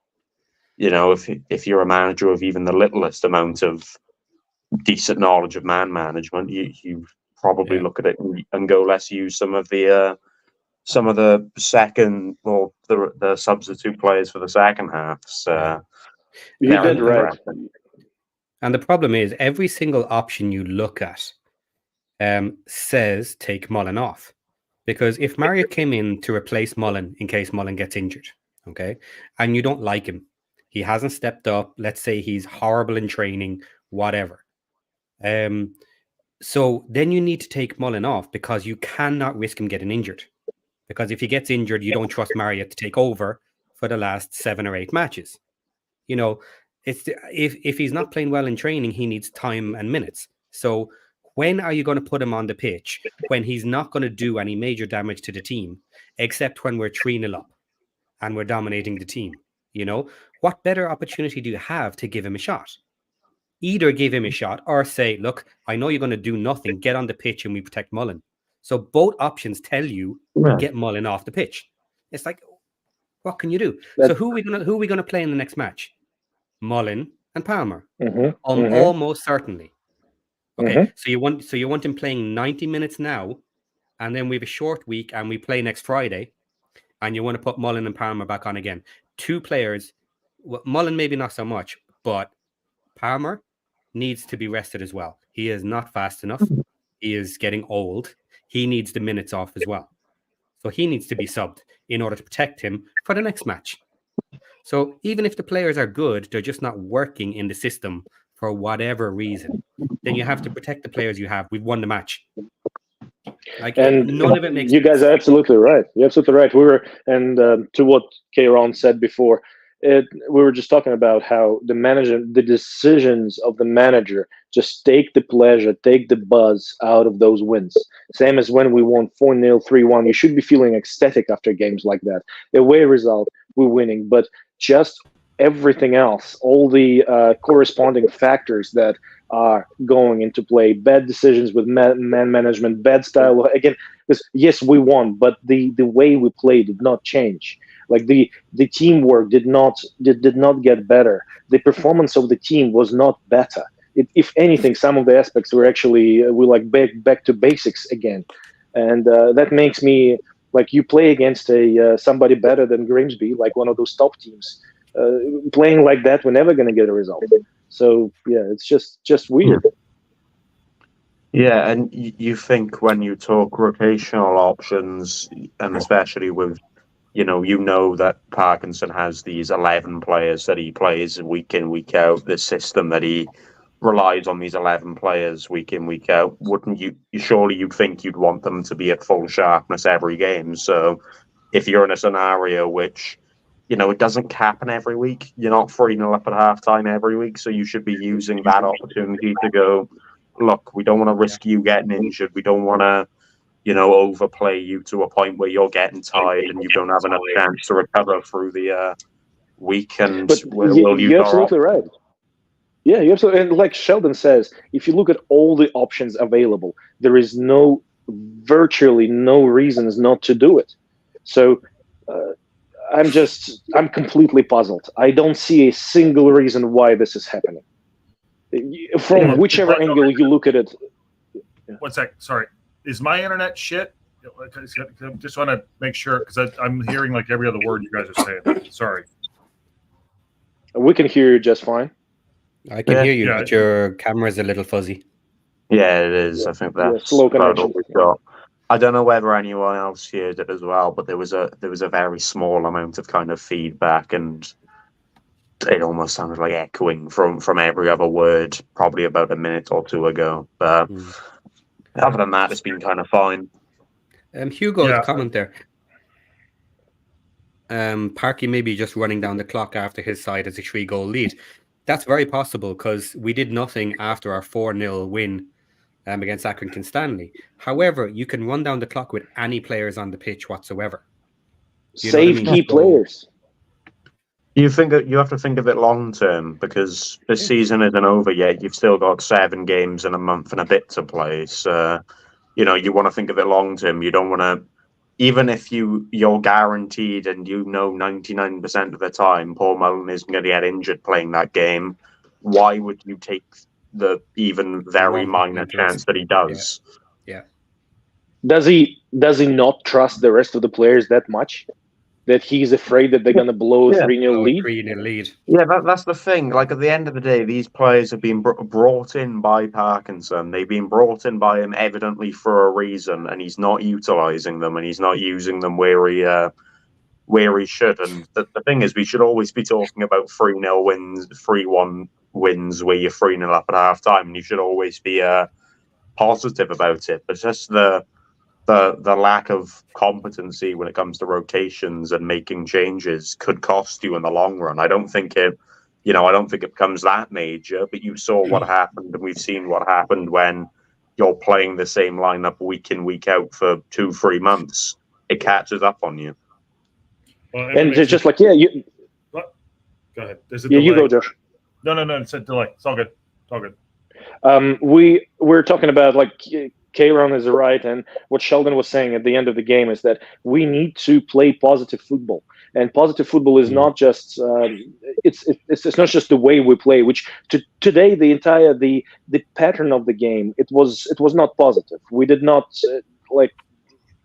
if you're a manager of even the littlest amount of decent knowledge of man management, you probably look at it and go, let's use some of the second or the substitute players for the second half. So you did right. And the problem is every single option you look at says take Mullin off. Because if Marriott came in to replace Mullin in case Mullin gets injured, okay, and you don't like him, he hasn't stepped up. Let's say he's horrible in training, whatever. So then you need to take Mullin off because you cannot risk him getting injured. Because if he gets injured, you don't trust Marriott to take over for the last 7 or 8 matches. If he's not playing well in training, he needs time and minutes. So when are you going to put him on the pitch when he's not going to do any major damage to the team, except when we're 3-0 up and we're dominating the team? What better opportunity do you have to give him a shot? Either give him a shot or say, look, I know you're going to do nothing. Get on the pitch and we protect Mullin. So both options tell you Yeah. get Mullen off the pitch. It's like, what can you do? That- So who are we gonna play in the next match? Mullen and Palmer. Mhm, mhm, Almost certainly. Okay, mhm. so you want him playing 90 minutes now, and then we have a short week and we play next Friday, and you want to put Mullen and Palmer back on again. Two players, well, Mullen maybe not so much, but Palmer needs to be rested as well. He is not fast enough. He is getting old. He needs the minutes off as well. So he needs to be subbed in order to protect him for the next match. So even if the players are good, they're just not working in the system for whatever reason, then you have to protect the players you have. We've won the match. Like, And none of it makes you guys sense. are absolutely right. You're absolutely right. We were, and to what Kieran said before, we were just talking about how the decisions of the manager just take the pleasure, take the buzz out of those wins. Same as when we won 4-0, 3-1. You should be feeling ecstatic after games like that. Away result, we're winning, but just everything else, all the corresponding factors that are going into play, bad decisions with man management, bad style. Again, because yes, we won, but the way we played did not change. Like the teamwork did not get better. The performance of the team was not better. If anything, some of the aspects were actually back to basics again, and that makes me like, you play against somebody better than Grimsby, like one of those top teams. Playing like that, we're never going to get a result. So yeah, it's just weird. Yeah, and you think when you talk rotational options, and especially with, you know that Parkinson has these 11 players that he plays week in, week out, the system that he relies on these 11 players week in, week out, wouldn't you surely you'd think you'd want them to be at full sharpness every game. So if you're in a scenario which, it doesn't happen every week, you're not 3-0 up at halftime every week, so you should be using that opportunity to go, look, we don't want to risk you getting injured. We don't want to, overplay you to a point where you're getting tired and you don't have enough chance to recover through the week. And But we'll use you're our absolutely right. Yeah, you're absolutely, and like Sheldon says, if you look at all the options available, there is virtually no reasons not to do it. So I'm completely puzzled. I don't see a single reason why this is happening. From whichever angle you look at it. One sec. Sorry. Is my internet shit? I just want to make sure, because I'm hearing like every other word you guys are saying. Sorry. We can hear you just fine. I can hear you, but your camera is a little fuzzy. Yeah, it is. I think that's slow connection. We've got. I don't know whether anyone else heard it as well, but there was a very small amount of kind of feedback, and it almost sounded like echoing from every other word, probably about a minute or two ago. But other than that, it's been kind of fine. Hugo's comment there. Parky may be just running down the clock after his side as a 3-goal lead. That's very possible, because we did nothing after our 4-0 win against Accrington Stanley. However, you can run down the clock with any players on the pitch whatsoever. Save key players. You have to think of it long term, because this season isn't over yet. You've still got 7 games in a month and a bit to play. So, you want to think of it long term. You don't want to, even if you're guaranteed and 99% of the time Paul Mullen isn't going to get injured playing that game, why would you take the even very minor chance that he does? Yeah. Does he not trust the rest of the players that much that he's afraid that they're going to blow a 3-0 lead? 3-0 lead. Yeah, that's the thing. Like, at the end of the day, these players have been brought in by Parkinson. They've been brought in by him evidently for a reason, and he's not utilising them, and he's not using them where he should. And the thing is, we should always be talking about 3-0 wins, 3-1 wins where you're 3-0 up at half time, and you should always be positive about it. But just the lack of competency when it comes to rotations and making changes could cost you in the long run. I don't think it becomes that major, but you saw what happened, and we've seen what happened when you're playing the same lineup week in, week out for 2-3 months. It catches up on you. Well, and just like, go ahead. There's a delay. You go, Josh. No, it's a delay. It's all good. We're talking about, like, Kieran is right, and what Sheldon was saying at the end of the game is that we need to play positive football, and positive football is not just it's not just the way we play. Which today the entire the pattern of the game it was not positive. We did not like.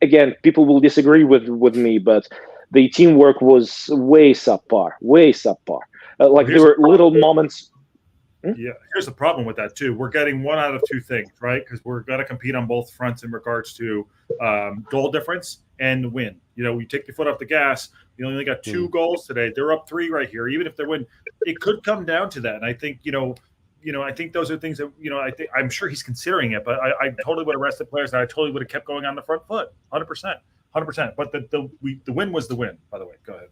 Again, people will disagree with me, but the teamwork was way subpar. There were little moments. Yeah, here's the problem with that too. We're getting one out of two things, right? Because we're going to compete on both fronts in regards to goal difference and the win. You know, you take your foot off the gas. You only got 2 goals today. They're up 3 right here. Even if they win, it could come down to that. And I think I think those are things that I'm sure he's considering it. But I totally would have rested players, and I totally would have kept going on the front foot, 100%. But the win was the win. By the way, go ahead.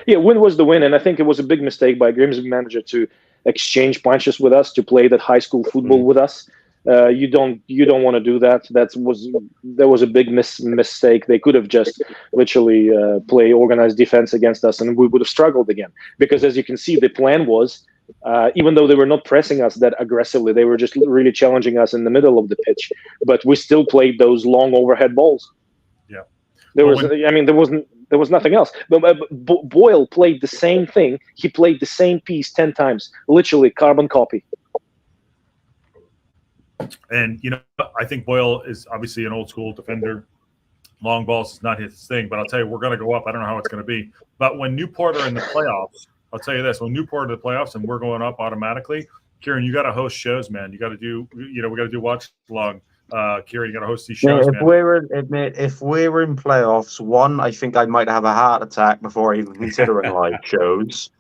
Yeah, win was the win, and I think it was a big mistake by Grimsby manager to exchange punches with us, to play that high school football with us. You don't want to do that. There was a big mistake. They could have just literally play organized defense against us, and we would have struggled again. Because as you can see, the plan was, even though they were not pressing us that aggressively, they were just really challenging us in the middle of the pitch. But we still played those long overhead balls. Yeah, there was nothing else. But Boyle played the same thing. He played the same piece 10 times, literally carbon copy. And I think Boyle is obviously an old school defender. Long balls is not his thing, but I'll tell you, we're going to go up. I don't know how it's going to be. But when Newport are in the playoffs, I'll tell you this: when Newport are in the playoffs and we're going up automatically, Kieran, you got to host shows, man. You got to do, we got to do watch along. Kieran, you got to host these shows. If we're in playoffs, one, I think I might have a heart attack before even considering live shows.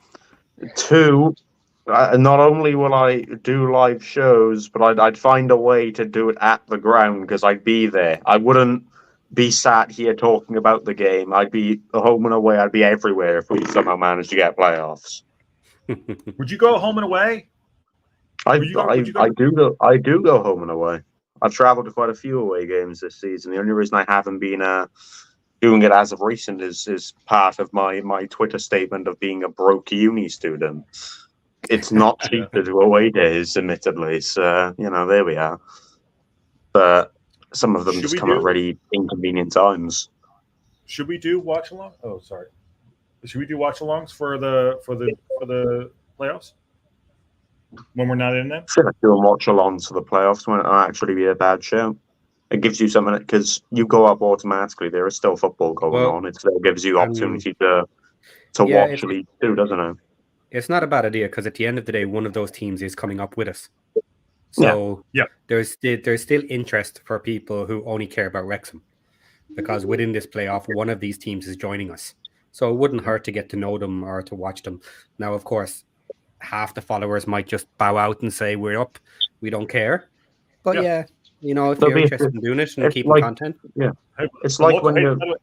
2, not only will I do live shows, but I'd find a way to do it at the ground because I'd be there. I wouldn't be sat here talking about the game. I'd be home and away. I'd be everywhere if we somehow managed to get playoffs. Would you go home and away? I do go home and away. I've travelled to quite a few away games this season. The only reason I haven't been doing it as of recent is part of my Twitter statement of being a broke uni student. It's not cheap to do away days, admittedly. So, there we are. But some of them just come at really inconvenient times. Should we do watch along? Oh, sorry. Should we do watch alongs for the playoffs when we're not in them? I feel like doing watch alongs for the playoffs won't actually be a bad show. It gives you something because you go up automatically. There is still football going on. It still gives you opportunity to watch League 2, doesn't it? It's not a bad idea because at the end of the day, one of those teams is coming up with us. So there's still interest for people who only care about Wrexham because within this playoff, one of these teams is joining us. So it wouldn't hurt to get to know them or to watch them. Now, of course, half the followers might just bow out and say, we're up, we don't care. But if you're interested in doing it and keeping content. Yeah. It's the like local,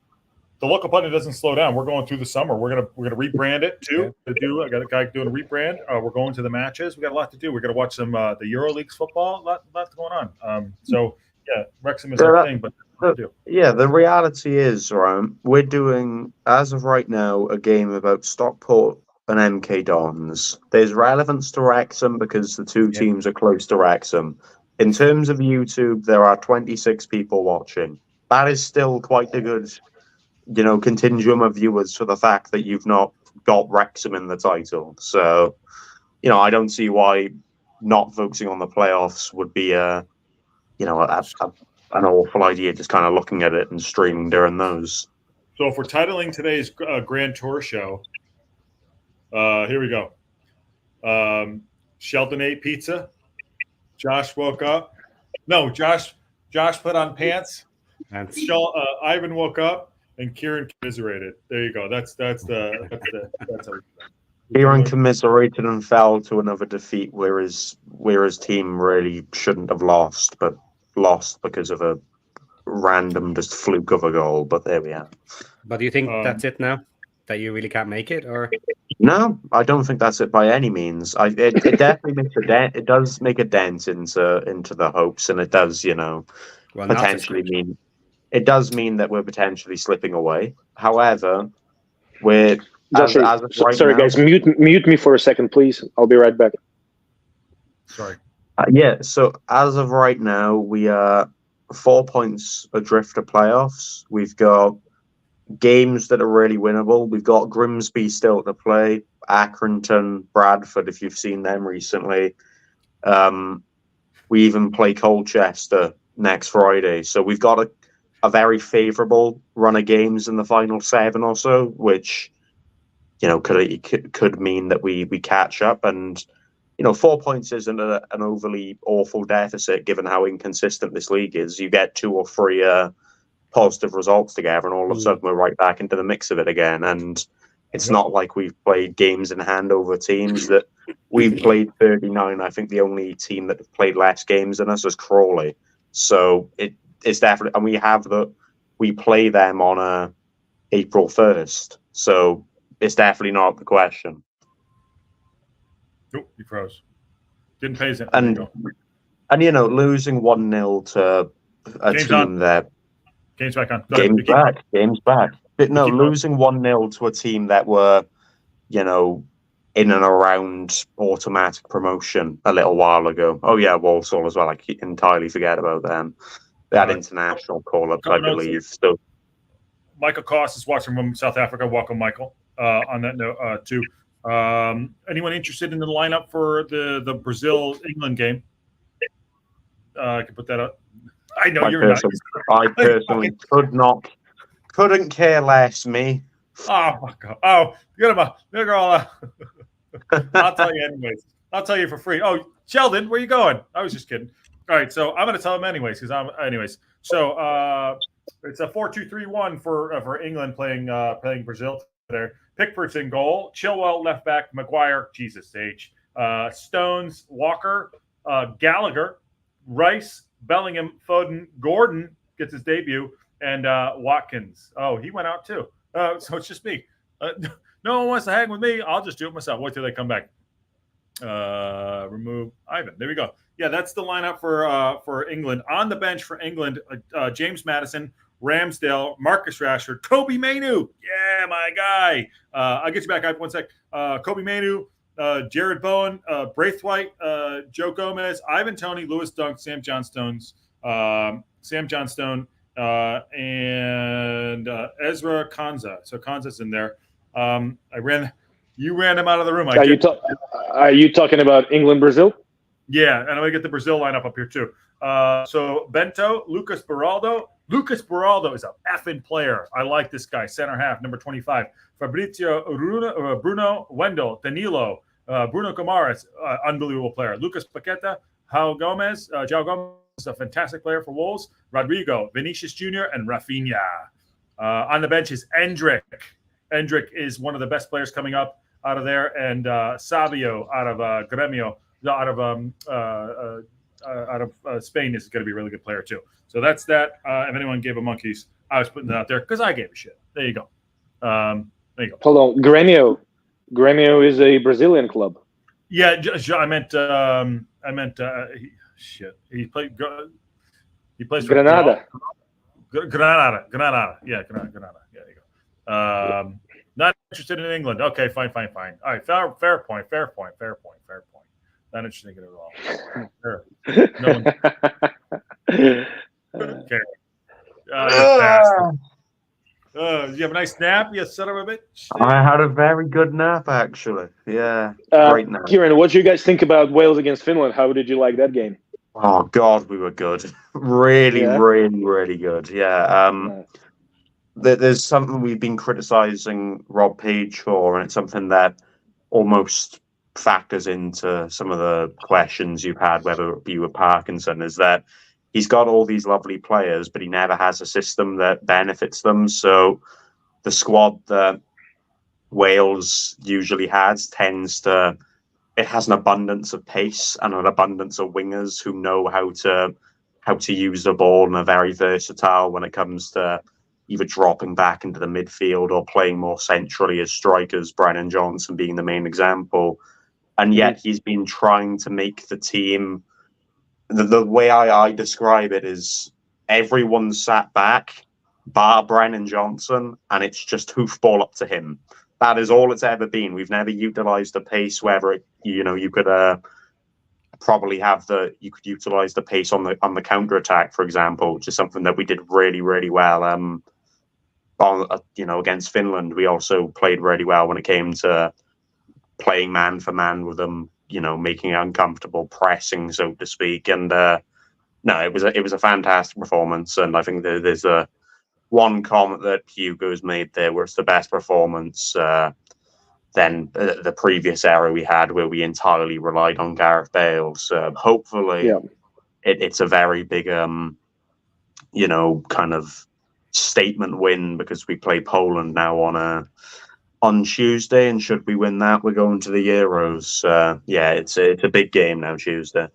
the local pundit doesn't slow down. We're going through the summer. We're gonna rebrand it too. I got a guy doing a rebrand. We're going to the matches. We got a lot to do. We're gonna watch some the EuroLeagues football. A lot going on. Wrexham is our thing, but the reality is, we're doing as of right now a game about Stockport and MK Dons. There's relevance to Wrexham because the two teams are close to Wrexham. In terms of YouTube, there are 26 people watching. That is still quite a good contingent of viewers for the fact that you've not got Wrexham in the title. So, I don't see why not focusing on the playoffs would be an awful idea, just kind of looking at it and streaming during those. So if we're titling today's Grand Tour show, here we go. Sheldon ate pizza. Josh woke up. No, Josh put on pants. Ivan woke up. And Kieran commiserated. There you go. That's Kieran commiserated and fell to another defeat, whereas team really shouldn't have lost, but lost because of a random just fluke of a goal. But there we are. But do you think that's it now? That you really can't make it, or? No, I don't think that's it by any means. It definitely makes a dent. It does make a dent into the hopes, and it does, potentially mean. It does mean that we're potentially slipping away. However, we're sorry, guys. Mute me for a second, please. I'll be right back. Sorry. So as of right now, we are 4 points adrift of playoffs. We've got games that are really winnable. We've got Grimsby still to play, Accrington, Bradford, if you've seen them recently. We even play Colchester next Friday. So we've got a very favourable run of games in the final 7 or so, which, could mean that we catch up. And, 4 points isn't an overly awful deficit given how inconsistent this league is. You get 2 or 3 positive results together, and all of a sudden we're right back into the mix of it again. And it's not like we've played games in hand over teams that we've played 39. I think the only team that have played less games than us is Crawley. So it's definitely, and we play them on April 1st. So it's definitely not the question. Oh, he froze. Didn't pay it. And losing 1-0 to a Game's team on. that Game's back on. Game's back. But no, losing 1-0 to a team that were, in and around automatic promotion a little while ago. Oh yeah, Walsall as well. I entirely forget about them. They had international call-ups, I believe. So Michael Koss is watching from South Africa. Welcome, Michael. On that note, too. Anyone interested in the lineup for the Brazil-England game? I can put that up. I know you're not. I personally couldn't care less, me. Oh, my God. Oh, you're all I'll tell you anyways. I'll tell you for free. Oh, Sheldon, where you going? I was just kidding. All right, so I'm going to tell him anyways So it's a 4-2-3-1 for England playing Brazil today. Pickford's in goal. Chilwell left back. Maguire, Jesus H. Stones, Walker, Gallagher, Rice, Bellingham, Foden, Gordon gets his debut, and Watkins. Oh, he went out too. So it's just me. No one wants to hang with me. I'll just do it myself. Wait till they come back. Remove Ivan. There we go. Yeah, that's the lineup for England. On the bench for England, James Maddison, Ramsdale, Marcus Rashford, Kobe Mainu. Yeah, my guy. I'll get you back. I have 1 sec. Kobe Mainu, Jared Bowen, Braithwaite, Joe Gomez, Ivan Toney, Lewis Dunk, Sam Johnstone, and Ezra Konza. So Konza's in there. You ran him out of the room. Are you talking about England, Brazil? Yeah, and I'm going to get the Brazil lineup up here too. So Bento, Lucas Beraldo. Lucas Beraldo is a effing player. I like this guy. Center half, number 25. Fabrizio Bruno Wendell, Danilo, Bruno Gomares, unbelievable player. Lucas Paqueta, João Gomez is a fantastic player for Wolves. Rodrigo, Vinicius Jr., and Rafinha. On the bench is Endrick. Endrick is one of the best players coming up out of there, and Savio out of Gremio, out of Spain is going to be a really good player too. So that's that. If anyone gave a monkeys, I was putting that out there because I gave a shit. There you go. Hold on, Gremio. Gremio is a Brazilian club. Yeah, I meant. He plays for Granada. Granada. Yeah, Granada. Yeah, there you go. Not interested in England. Okay, fine. All right, fair point. Not interested in it at all. Sure. No one cares. You have a nice nap, you son of a bitch? I had a very good nap, actually. Yeah, great nap. Kieran, what do you guys think about Wales against Finland? How did you like that game? Oh, God, we were good. Really good. Yeah. There's something we've been criticising Rob Page for, and it's something that almost factors into some of the questions you've had, whether it be with Parkinson, is that he's got all these lovely players, but he never has a system that benefits them. So the squad that Wales usually has it has an abundance of pace and an abundance of wingers who know how to use the ball and are very versatile when it comes to either dropping back into the midfield or playing more centrally as strikers, Brennan Johnson being the main example. And yet he's been trying to make the team, the way I describe it is everyone sat back, bar Brennan Johnson, and it's just hoofball up to him. That is all it's ever been. We've never utilised the pace, whether you could probably you could utilize the pace on the counter attack, for example, which is something that we did really, really well. Against Finland, we also played really well when it came to playing man for man with them, making it uncomfortable, pressing, so to speak. And no, it was a fantastic performance. And I think there's one comment that Hugo's made there where it's the best performance than the previous era we had where we entirely relied on Gareth Bale. So hopefully it's a very big, kind of statement win, because we play Poland now on Tuesday, and should we win that, we're going to the Euros. It's a big game now, Tuesday.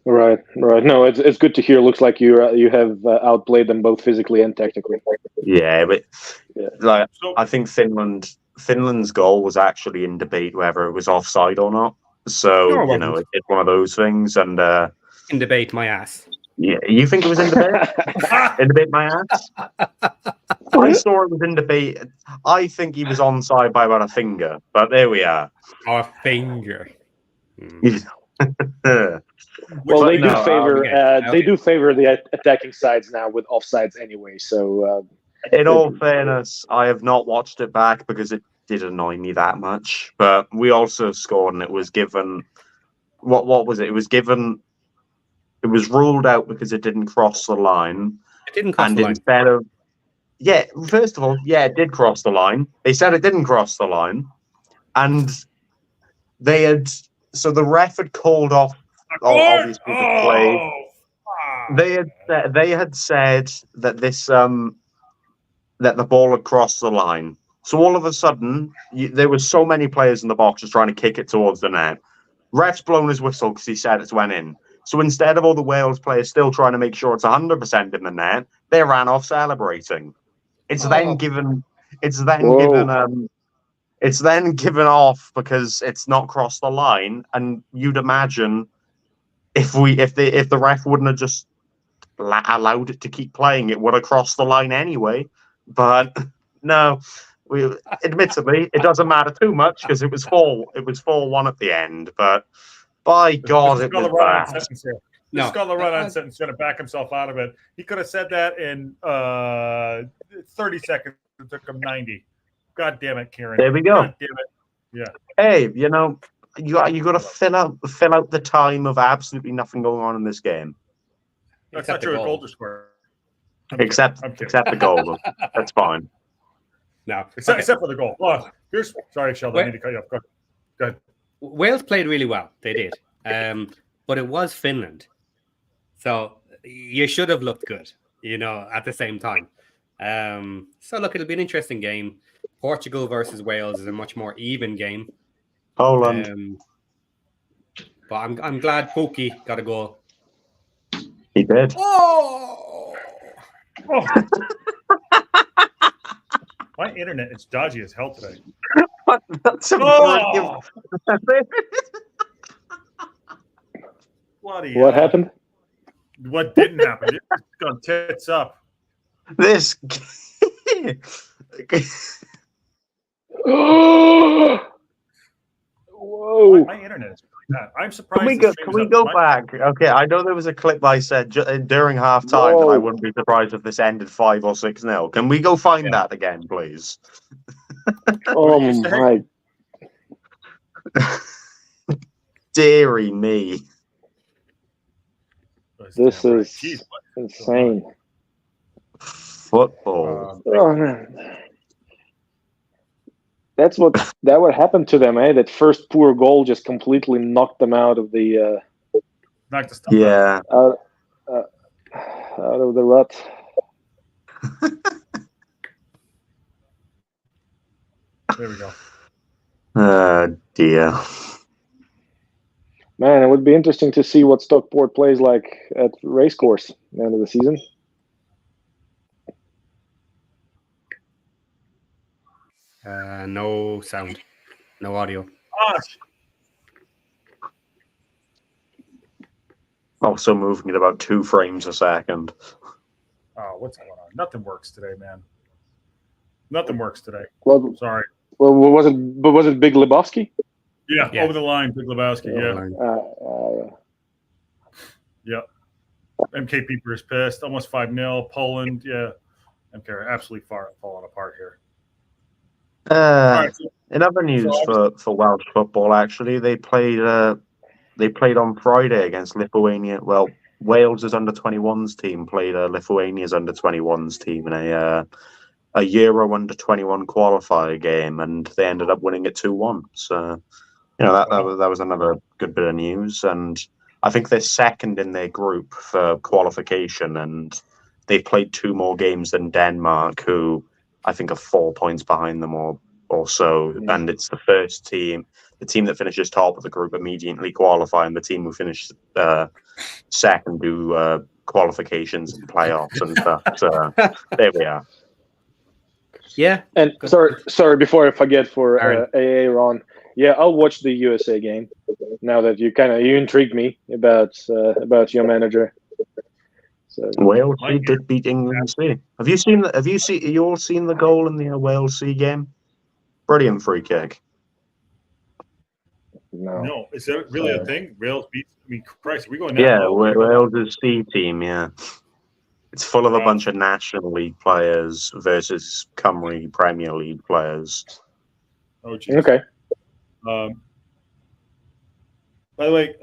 Right. No, it's good to hear. Looks like you have outplayed them both physically and technically. Yeah, but I think Finland's goal was actually in debate whether it was offside or not. So it's one of those things. And in debate, my ass. Yeah, you think it was in debate? In debate, my ass. I saw it was in debate. I think he was onside by about a finger, but there we are. A finger. Well, they do favor the attacking sides now with offsides anyway. So, in all fairness, I have not watched it back because it did annoy me that much. But we also scored, and it was given. What was it? It was given. It was ruled out because it didn't cross the line. It didn't cross the line. Instead of, first of all, it did cross the line. They said it didn't cross the line, and so the ref had called off. Obviously, the play. They had said that this that the ball had crossed the line. So all of a sudden, there were so many players in the box just trying to kick it towards the net. Ref's blown his whistle because he said it went in. So instead of all the Wales players still trying to make sure it's 100% in the net, they ran off celebrating. It's then given off because it's not crossed the line. And you'd imagine if the ref wouldn't have just allowed it to keep playing, it would have crossed the line anyway. But no, admittedly it doesn't matter too much because it was 4-1 at the end. But by God, it was bad. No, Sculler run-on sentence going to back himself out of it. He could have said that in 30 seconds. It took him 90. God damn it, Kieran. There we go. God damn it. Yeah. Hey, you got to fill out the time of absolutely nothing going on in this game. That's not true. Goal to square. Except the goal. That's fine. No, except for the goal. Oh, sorry, Sheldon. I need to cut you off. Go ahead. Wales played really well. They did. But it was Finland. So you should have looked good, at the same time. So look, it'll be an interesting game. Portugal versus Wales is a much more even game. Poland. But I'm glad Pookie got a goal. He did. Oh! My internet is dodgy as hell today. That's What happened? What didn't happen? It's gone tits up. This. Whoa! My internet is really bad. I'm surprised. Can we go back? Okay, I know there was a clip I said during half time that I wouldn't be surprised if this ended 5 or 6-0. Can we go find that again, please? Oh my! Deary me. This is insane. Football. Oh man. That what happened to them, eh? That first poor goal just completely knocked them out of the knocked the stuff out of the rut. There we go. Dear. Man, it would be interesting to see what Stockport plays like at Racecourse at the end of the season. No sound, no audio. Also moving at about 2 frames a second. Oh, what's going on? Nothing works today, man. Nothing works today. Well, sorry. Well, was it Big Lebowski? Yeah. over the line, Big Lebowski. Yeah. MK Peeper is pissed. Almost 5-0. Poland. Yeah. MK are absolutely falling apart here. In other news for Welsh football, actually, they played on Friday against Lithuania. Well, Wales's under-21s team played Lithuania's under-21s team in a Euro under-21 qualifier game, and they ended up winning it 2-1. So, that was another good bit of news. And I think they're second in their group for qualification, and they've played 2 more games than Denmark, who I think are 4 points behind them or so. And it's the first team, the team that finishes top of the group immediately qualify, and the team who finishes second do qualifications and playoffs and stuff. So there we are. Yeah. And sorry, before I forget, for AA Ron, I'll watch the USA game now that you intrigued me about your manager. So Wales did beat England C. Have you all seen the goal in the Wales C game? Brilliant free kick. No, is that really a thing? Wales beat. I mean, Christ, are we going? Wales' C team. Yeah, it's full of a bunch of National League players versus Cymru Premier League players. Oh, geez. Okay. By the way,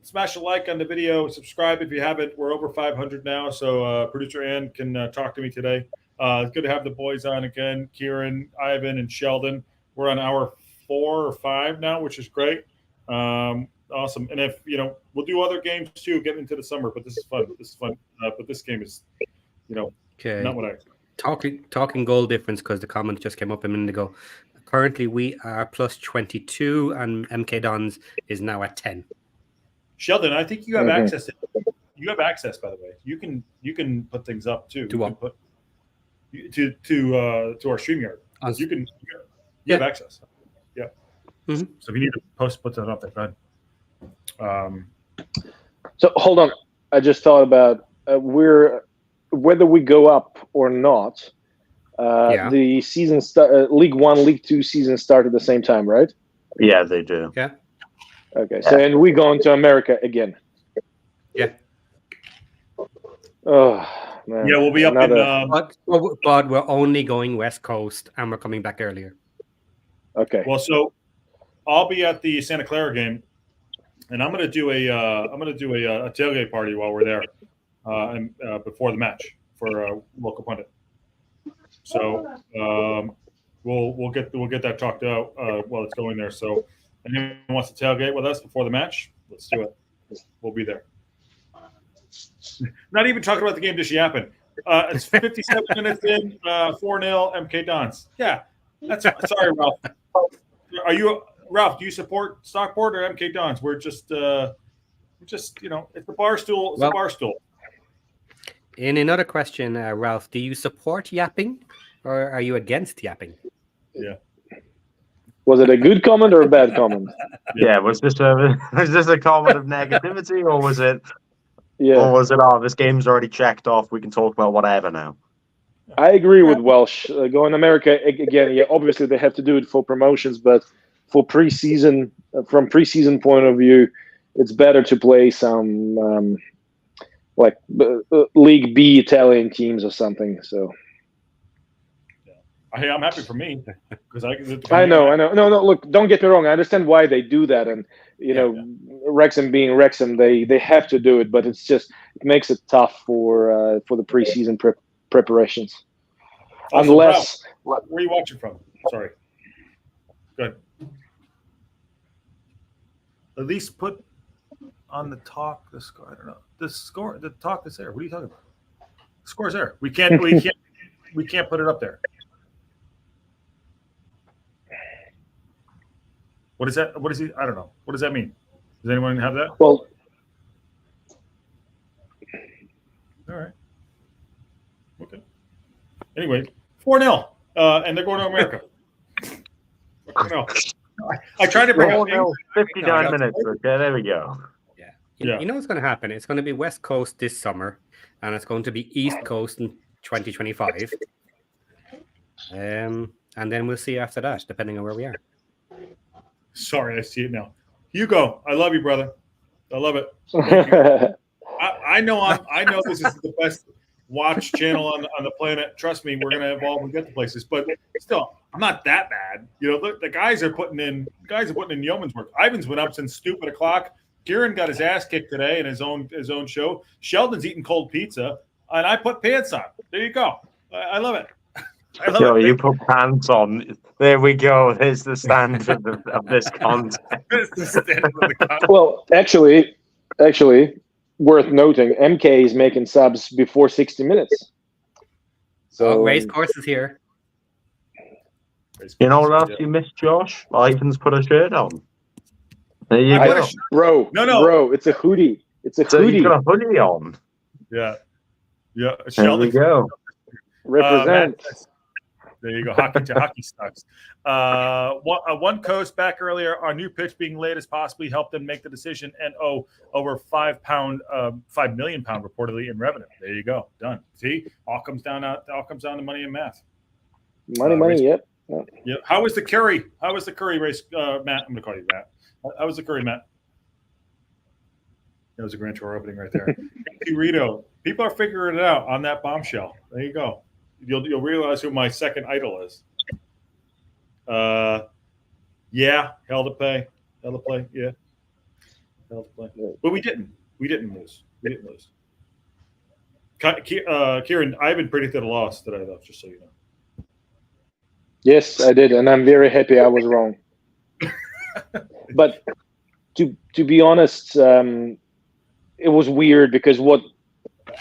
smash a like on the video. Subscribe if you haven't. We're over 500 now, so producer Ann can talk to me today. It's good to have the boys on again. Kieran, Ivan, and Sheldon. We're on hour 4 or 5 now, which is great. Awesome. And if we'll do other games too, getting into the summer. But this is fun. But this game is, not what I. Talking goal difference, because the comment just came up a minute ago. Currently, we are plus 22, and MK Dons is now at 10. Sheldon, I think you have access. You have access, by the way. You can put things up too. To what? To our StreamYard. You have access. Yeah. Mm-hmm. So if you need to put that up there, go ahead. So hold on. I just thought about whether we go up or not. The season League 1, League 2 season start at the same time, right? Yeah, they do. Yeah. Okay. So and we going to America again. Yeah. Oh man. Yeah, we'll be up in. But we're only going West Coast, and we're coming back earlier. Okay. Well, so I'll be at the Santa Clara game, and I'm going to do a tailgate party while we're there, and before the match for a local pundit. So we'll get that talked out while it's going there. So anyone wants to tailgate with us before the match, let's do it. We'll be there. Not even talking about the game, just yapping. It's 57 minutes in, 4-0 MK Dons. Yeah, that's sorry, Ralph. Ralph? Do you support Stockport or MK Dons? We're just it's the bar stool. It's a bar stool. In another question, Ralph, do you support yapping, or are you against yapping? Yeah. Was it a good comment or a bad comment? Yeah, was this a comment of negativity, or was it? Yeah. Or was it? Oh, this game's already checked off. We can talk about whatever now. I agree with Welsh. Going to America again. Yeah, obviously they have to do it for promotions, but for preseason, from preseason point of view, it's better to play some like League B Italian teams or something. So. Hey, I'm happy for me because I know. No, look, don't get me wrong. I understand why they do that, and Wrexham being Wrexham, they have to do it. But it makes it tough for the preseason preparations. Also, Unless, Ralph, where are you watching from? Sorry. Good. At least put on the talk the score. I don't know the score. The talk is there. What are you talking about? The score's there. We can't put it up there. What is that? What is he? I don't know. What does that mean? Does anyone have that? Well, all right. Okay. Anyway, 4-0, and they're going to America. I tried to bring up 59 minutes. Okay, there we go. Yeah. You know what's going to happen? It's going to be West Coast this summer, and it's going to be East Coast in 2025. And then we'll see after that, depending on where we are. Sorry, I see it now. Hugo, I love you, brother. I love it. Thank you. I know this is the best watch channel on the planet. Trust me, we're gonna evolve and get to places. But still, I'm not that bad. You know, the guys are putting in yeoman's work. Ivan's been up since stupid o'clock. Kieran got his ass kicked today in his own show. Sheldon's eating cold pizza, and I put pants on. There you go. I love it. You put pants on. There we go. There's the standard of this content. Well, actually, worth noting, MK is making subs before 60 minutes. So race course is here. You know what else you missed, Josh? Ivan's put a shirt on. There you go. Bro, it's a hoodie. It's a hoodie. You've got a hoodie on. Yeah. There we go. Represent. There you go. Hockey sucks. One coast back earlier. Our new pitch being late has possibly helped them make the decision and over £5 million reportedly in revenue. There you go. Done. See, all comes down to money and math. Money. Yep. Yeah. How was the curry? Race, Matt? I'm gonna call you Matt. How was the curry, Matt? That was a Grand Tour opening right there. Rito, people are figuring it out on that bombshell. There you go. You'll realize who my second idol is. Yeah, hell to play. Yeah, hell to play. But we didn't lose. Kieran, Ivan predicted a loss today, though, just so you know. Yes, I did, and I'm very happy I was wrong. But to be honest, it was weird because what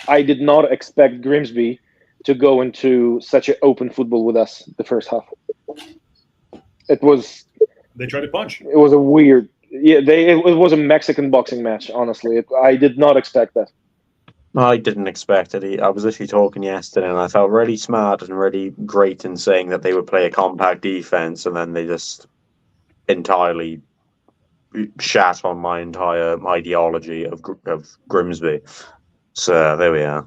I did not expect Grimsby to go into such an open football with us the first half. They tried to punch. It was a weird. Yeah, it was a Mexican boxing match. Honestly, I did not expect that. I didn't expect it. I was literally talking yesterday, and I felt really smart and really great in saying that they would play a compact defense, and then they just entirely shat on my entire ideology of Grimsby. So there we are.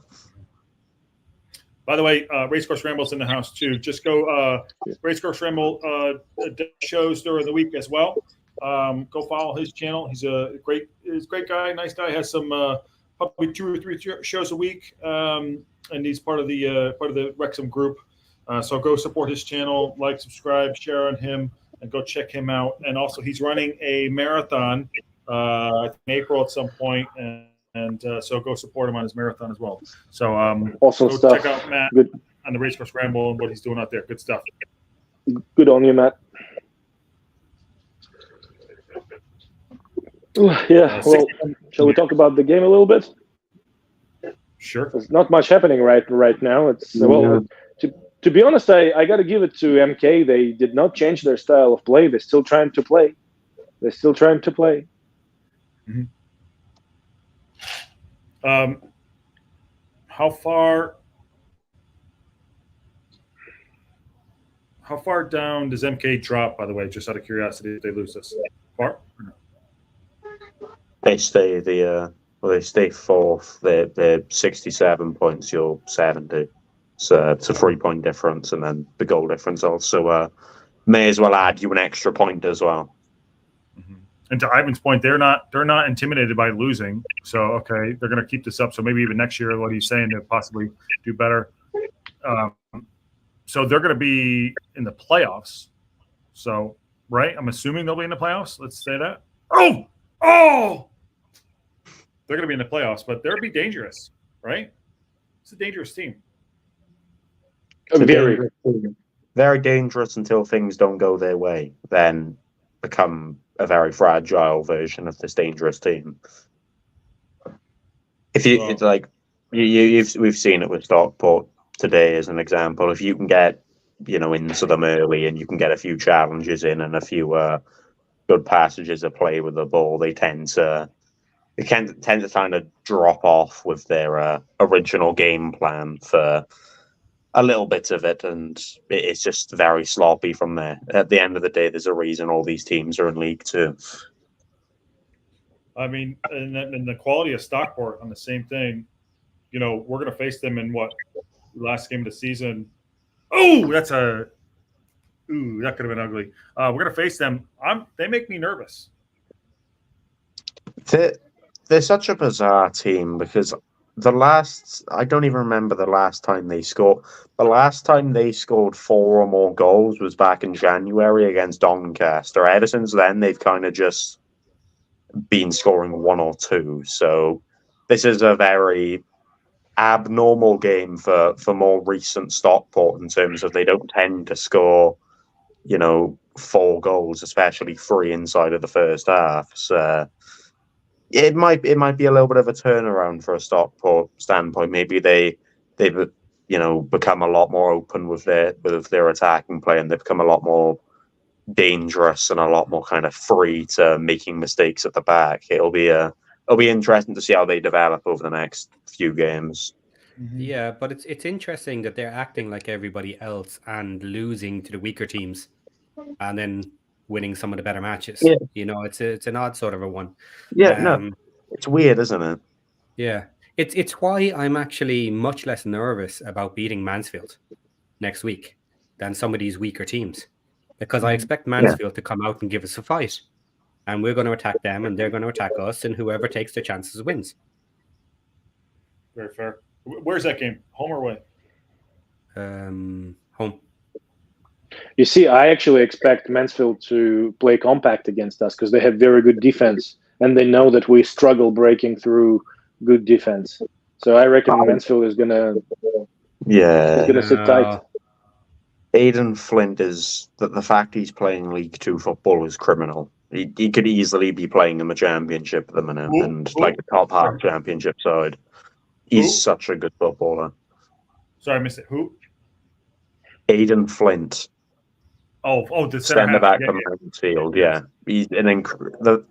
By the way, Racecourse Ramble's in the house too. Just go Racecourse Ramble shows during the week as well. Go follow his channel. He's a great guy, nice guy. Has some probably 2 or 3 shows a week, and he's part of the Wrexham group. So go support his channel, like, subscribe, share on him, and go check him out. And also, he's running a marathon in April at some point, and so go support him on his marathon as well. So awesome go stuff. check out Matt on the Racecourse Ramble and what he's doing out there. Good stuff. Good on you, Matt. Yeah. Well, shall we talk about the game a little bit? Sure. There's not much happening right now. It's well, to be honest, I got to give it to MK. They did not change their style of play. They're still trying to play. Mm-hmm. How far down does MK drop, by the way, just out of curiosity, if they lose this? Far? They stay they stay fourth. They're 67 points, you're 70. So it's a 3-point difference, and then the goal difference also may as well add you an extra point as well. Mm-hmm. And to Ivan's point, they're not intimidated by losing. So okay, they're going to keep this up. So maybe even next year, what he's saying, to possibly do better. So they're going to be in the playoffs. So right, I'm assuming they'll be in the playoffs. Let's say that. Oh, they're going to be in the playoffs, but they'll be dangerous, right? It's a dangerous team. Very dangerous until things don't go their way. Then become a very fragile version of this dangerous team. It's like we've seen it with Stockport today as an example. If you can get into them early and you can get a few challenges in and a few good passages of play with the ball, they tend to kind of drop off with their original game plan for a little bit of it, and it's just very sloppy from there. At the end of the day, there's a reason all these teams are in League Two. I mean, and the quality of Stockport on the same thing. We're going to face them in last game of the season. Oh, that's a Ooh, that could have been ugly. We're going to face them. They make me nervous. They're such a bizarre team because I don't even remember the last time they scored. The last time they scored 4 or more goals was back in January against Doncaster. Ever since then, they've kind of just been scoring 1 or 2. So this is a very abnormal game for more recent Stockport in terms of they don't tend to score, 4 goals, especially 3 inside of the first half. So it might be a little bit of a turnaround for a Stockport standpoint. Maybe they've become a lot more open with their attacking play, and they've become a lot more dangerous and a lot more kind of free to making mistakes at the back. It'll be interesting to see how they develop over the next few games. Yeah, but it's interesting that they're acting like everybody else and losing to the weaker teams, and then winning some of the better matches. Yeah. It's an odd sort of a one. Yeah, no, it's weird, isn't it? Yeah, it's why I'm actually much less nervous about beating Mansfield next week than some of these weaker teams, because I expect Mansfield to come out and give us a fight, and we're going to attack them, and they're going to attack us, and whoever takes the chances wins. Very fair. Where's that game? Home or away? Home. You see, I actually expect Mansfield to play compact against us because they have very good defense, and they know that we struggle breaking through good defense. So I reckon Mansfield is gonna sit tight. Aidan Flint is the fact he's playing League 2 football is criminal. He could easily be playing in the Championship at the minute and like the top half Championship side. He's such a good footballer. Sorry, I missed it. Who? Aidan Flint. Oh, the centre back from Mansfield. Yeah, he's the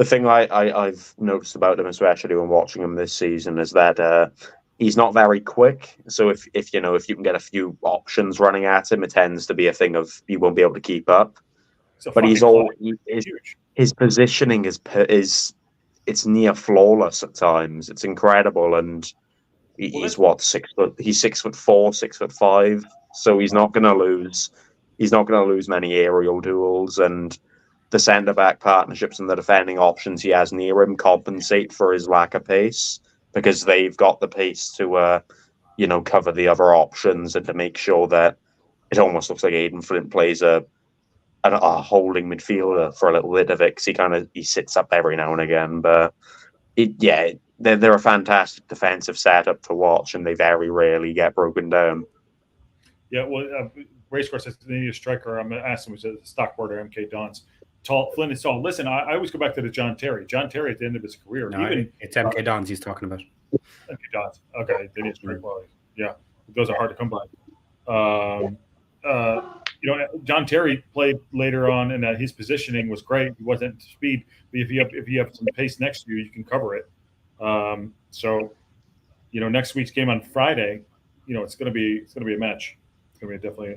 thing I've noticed about him, especially when watching him this season, is that he's not very quick. So if you can get a few options running at him, it tends to be a thing of he won't be able to keep up. But his positioning is it's near flawless at times. It's incredible, and he's 6 foot. He's 6'4", 6'5". So he's not going to lose. He's not going to lose many aerial duels, and the centre back partnerships and the defending options he has near him compensate for his lack of pace because they've got the pace to cover the other options and to make sure that it almost looks like Aidan Flint plays a holding midfielder for a little bit of it because he sits up every now and again. But they're a fantastic defensive setup to watch, and they very rarely get broken down. Yeah, well, Racecourse says they need a striker. I'm going to ask him, was it Stockport or MK Dons? Flint is tall. Listen, I always go back to the John Terry. John Terry at the end of his career. No, it's MK Dons he's talking about. MK Dons. Okay, they need a striker. Yeah, those are hard to come by. John Terry played later on, and his positioning was great. He wasn't speed, but if you have some pace next to you, you can cover it. Next week's game on Friday, it's going to be a match. It's going to be definitely.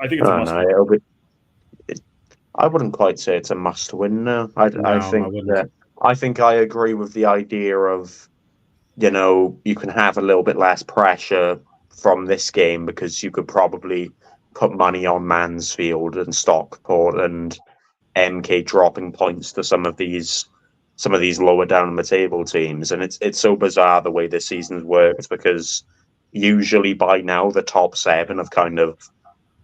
I think it's a must. I wouldn't quite say it's a must-win. No, I think I agree with the idea of, you can have a little bit less pressure from this game because you could probably put money on Mansfield and Stockport and MK dropping points to some of these lower down the table teams, and it's so bizarre the way this season's worked because usually by now the top 7 have kind of,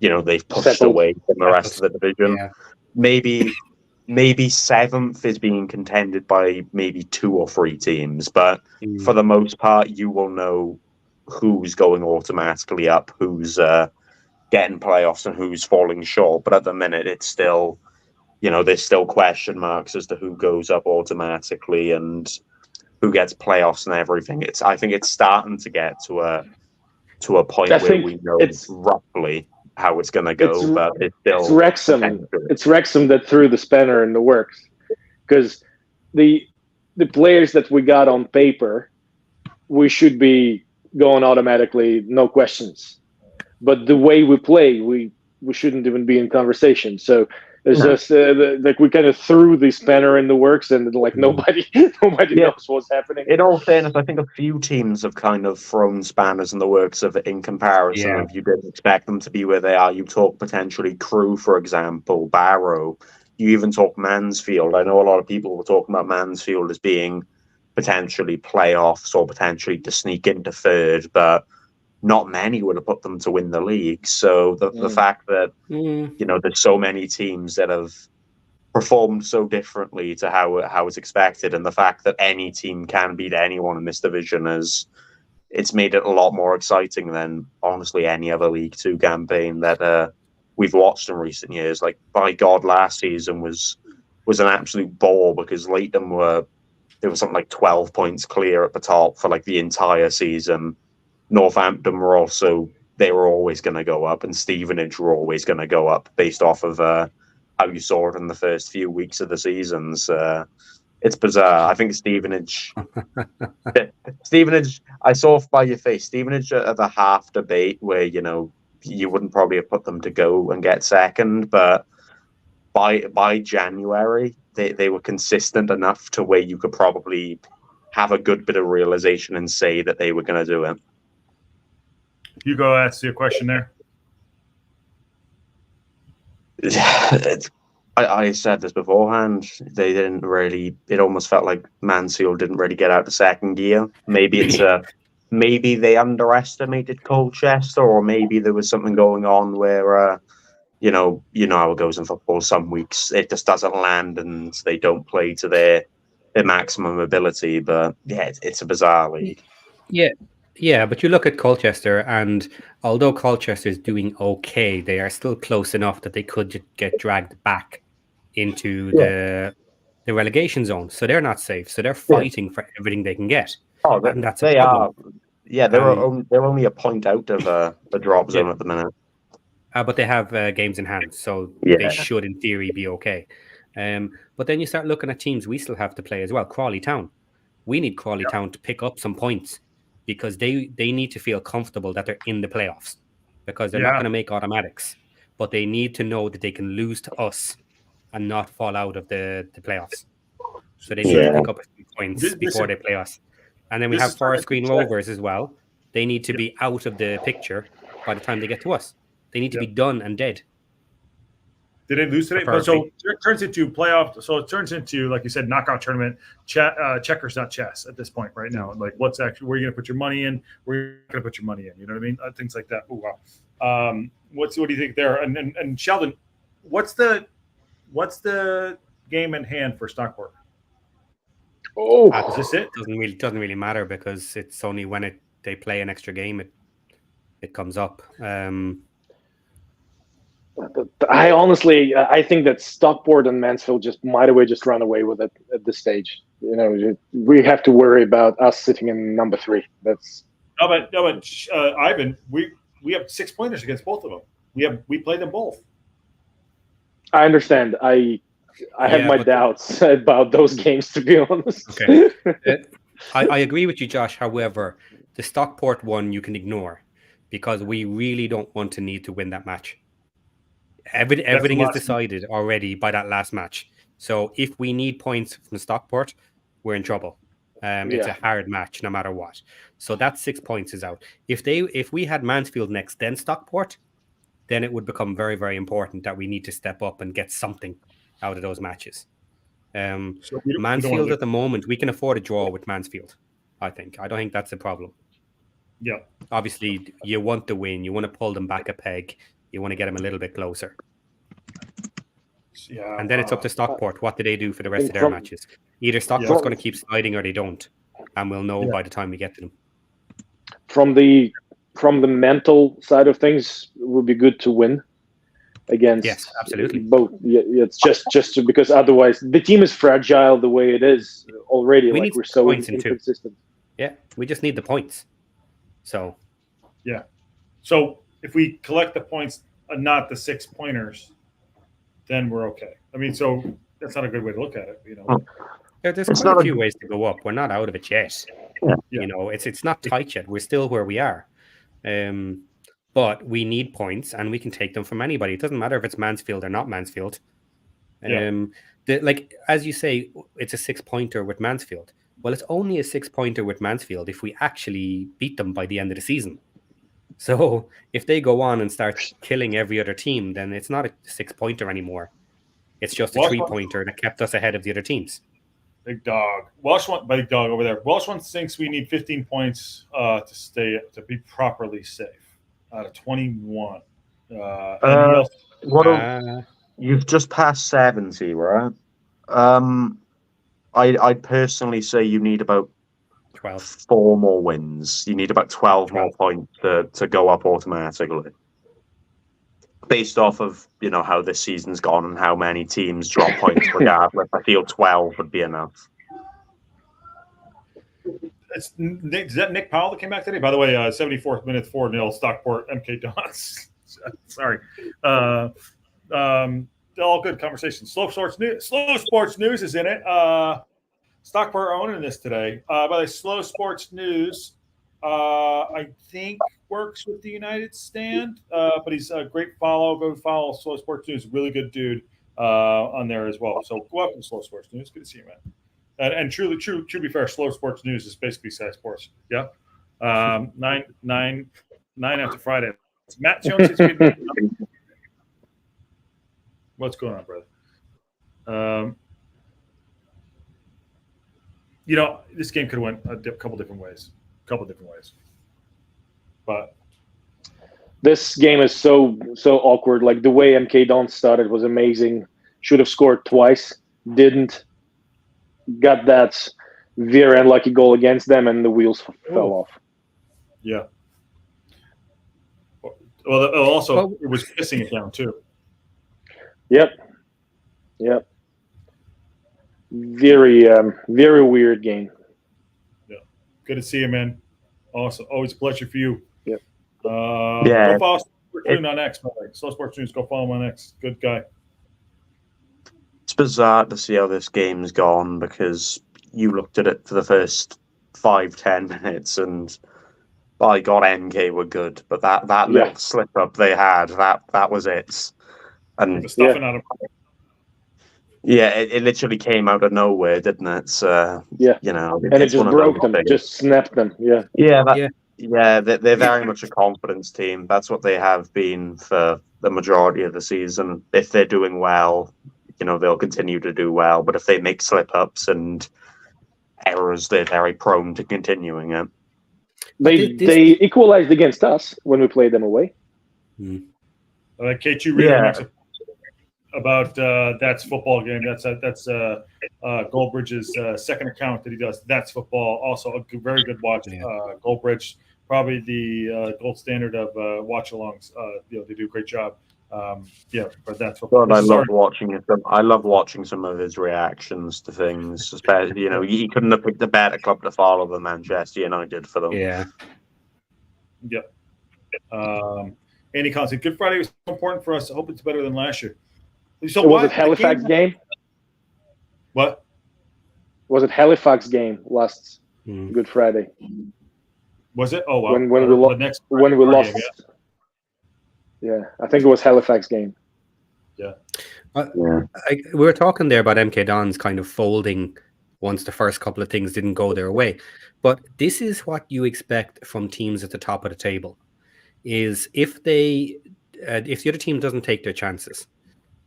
they've pushed away from the rest of the division. Yeah. Maybe 7th is being contended by maybe 2 or 3 teams, but for the most part, you will know who's going automatically up, who's getting playoffs, and who's falling short. But at the minute, it's still, there's still question marks as to who goes up automatically and who gets playoffs and everything. I think it's starting to get to a point where we know roughly how it's going to go, but it's still Wrexham. It's Wrexham that threw the spanner in the works because the players that we got on paper, we should be going automatically, no questions. But the way we play, we shouldn't even be in conversation. So It's just like we kind of threw the spanner in the works, and like nobody knows what's happening. In all fairness, I think a few teams have kind of thrown spanners in the works of in comparison. Yeah. If you didn't expect them to be where they are, you talk potentially Crewe, for example, Barrow. You even talk Mansfield. I know a lot of people were talking about Mansfield as being potentially playoffs or potentially to sneak into third, but not many would have put them to win the league. So the fact that there's so many teams that have performed so differently to how it's expected, and the fact that any team can beat anyone in this division it's made it a lot more exciting than honestly any other League Two campaign that we've watched in recent years. Like, by God, last season was an absolute bore because Leighton were something like 12 points clear at the top for like the entire season. Northampton were always going to go up, and Stevenage were always going to go up based off of how you saw it in the first few weeks of the seasons. It's bizarre. I think Stevenage, I saw by your face, Stevenage are the half debate where, you wouldn't probably have put them to go and get second, but by January, they were consistent enough to where you could probably have a good bit of realization and say that they were going to do it. Hugo asked you a question there. I said this beforehand. They didn't really. It almost felt like Mansfield didn't really get out the second gear. Maybe maybe they underestimated Colchester, or maybe there was something going on where you know how it goes in football. Some weeks it just doesn't land and they don't play to their maximum ability. But yeah, it's a bizarre league. Yeah, but you look at Colchester, and although Colchester is doing okay, they are still close enough that they could get dragged back into the relegation zone. So they're not safe. So they're fighting for everything they can get. Oh, and that's they a problem. are. Yeah, they're only a point out of the drop zone at the minute. But they have games in hand, so they should, in theory, be okay. But then you start looking at teams we still have to play as well. Crawley Town. We need Crawley Town to pick up some points, because they need to feel comfortable that they're in the playoffs, because they're not going to make automatics, but they need to know that they can lose to us and not fall out of the playoffs. So they need to pick up a few points before they play us. And then we have Forest Green Rovers as well. They need to be out of the picture by the time they get to us. They need to be done and dead. Did they lose today? So it turns into playoff. So it turns into, like you said, knockout tournament. Checkers, not chess at this point right now. Like, what's actually, where are you going to put your money in? Where are you going to put your money in? You know what I mean? Things like that. Oh, wow. What do you think there? And Sheldon, what's the game in hand for Stockport? Oh, is this it? Doesn't really matter, because it's only when they play an extra game it comes up. I think that Stockport and Mansfield might have run away with it at this stage. We have to worry about us sitting in number 3. That's no, but Ivan, we have 6 pointers against both of them. We played them both. I understand. I have my doubts about those games, to be honest. Okay, I agree with you, Josh. However, the Stockport one you can ignore, because we really don't want to need to win that match. Everything is decided already by that last match. So if we need points from Stockport, we're in trouble. It's a hard match no matter what. So that 6 points is out. If we had Mansfield next, then Stockport, then it would become very, very important that we need to step up and get something out of those matches. Mansfield at the moment, we can afford a draw with Mansfield, I think. I don't think that's a problem. Yeah. Obviously, you want the win. You want to pull them back a peg. You want to get them a little bit closer. Yeah. And then it's up to Stockport. What do they do for the rest of their matches? Either Stockport's going to keep sliding or they don't. And we'll know by the time we get to them. From the mental side of things, it would be good to win against. Yes, absolutely. Both. Yeah, it's just because otherwise the team is fragile the way it is already. We're so inconsistent. Yeah, we just need the points. So. Yeah. So if we collect the points and not the 6 pointers, then we're okay. I mean, so that's not a good way to look at it, There's quite a few ways to go up. We're not out of it yet. Yeah. It's not tight yet. We're still where we are. But we need points, and we can take them from anybody. It doesn't matter if it's Mansfield or not Mansfield. Yeah. As you say, it's a 6-pointer with Mansfield. Well, it's only a 6-pointer with Mansfield if we actually beat them by the end of the season. So if they go on and start killing every other team, then it's not a 6-pointer anymore. It's just a 3-pointer that kept us ahead of the other teams. Big dog. Big dog over there. Welsh one thinks we need 15 points to be properly safe out of 21. You've just passed 70, right? I'd personally say you need about 12. 4 more wins. You need about 12 more points to go up automatically. Based off of how this season's gone and how many teams drop points regardless, I feel 12 would be enough. Is that Nick Powell that came back today? By the way, 74th minute, 4-0 Stockport MK Dons. Sorry. All good conversation. Slow Sports News is in it. Stockport are owning this today. By the way, Slow Sports News, I think works with the United Stand, but he's a great follow. Go follow Slow Sports News. Really good dude on there as well. So welcome to Slow Sports News. Good to see you, man. And truly, to be fair, Slow Sports News is basically Sky Sports. Yeah. 9 after Friday. Matt Jones. What's going on, brother? This game could have went a couple different ways. But this game is so awkward. Like the way MK Dons started was amazing. Should have scored twice. Didn't. Got that very unlucky goal against them, and the wheels fell off. Yeah. Well, also it was pissing it down too. Yep. Very weird game. Yeah. Good to see you, man. Awesome. Always a pleasure for you. Yep. Go follow Sports News on X. Slow Sports News. Go follow him on X. Good guy. It's bizarre to see how this game's gone because you looked at it for the first 5-10 minutes and by God, MK were good, but that little slip up they had, that was it. And the stuffing out of it literally came out of nowhere, didn't it? So, and it just broke them, just snapped them. They're very much a confidence team. That's what they have been for the majority of the season. If they're doing well, they'll continue to do well. But if they make slip-ups and errors, they're very prone to continuing it. They equalized against us when we played them away. Kate, you really makes about That's Football game. That's Goldbridge's second account that he does. That's Football. Also a very good watch. Goldbridge, probably the gold standard of watch-alongs. They do a great job. But That's Football. I love watching it. I love watching some of his reactions to things. Especially, he couldn't have picked a better club to follow than Manchester United for them. Yeah. Andy Collins said, Good Friday was so important for us. I hope it's better than last year. So was it Halifax game? What? Was it Halifax game last Good Friday? Was it? Oh, wow. When we lost. Game, yeah, I think it was Halifax game. Yeah. We were talking there about MK Dons kind of folding once the first couple of things didn't go their way. But this is what you expect from teams at the top of the table. Is if the other team doesn't take their chances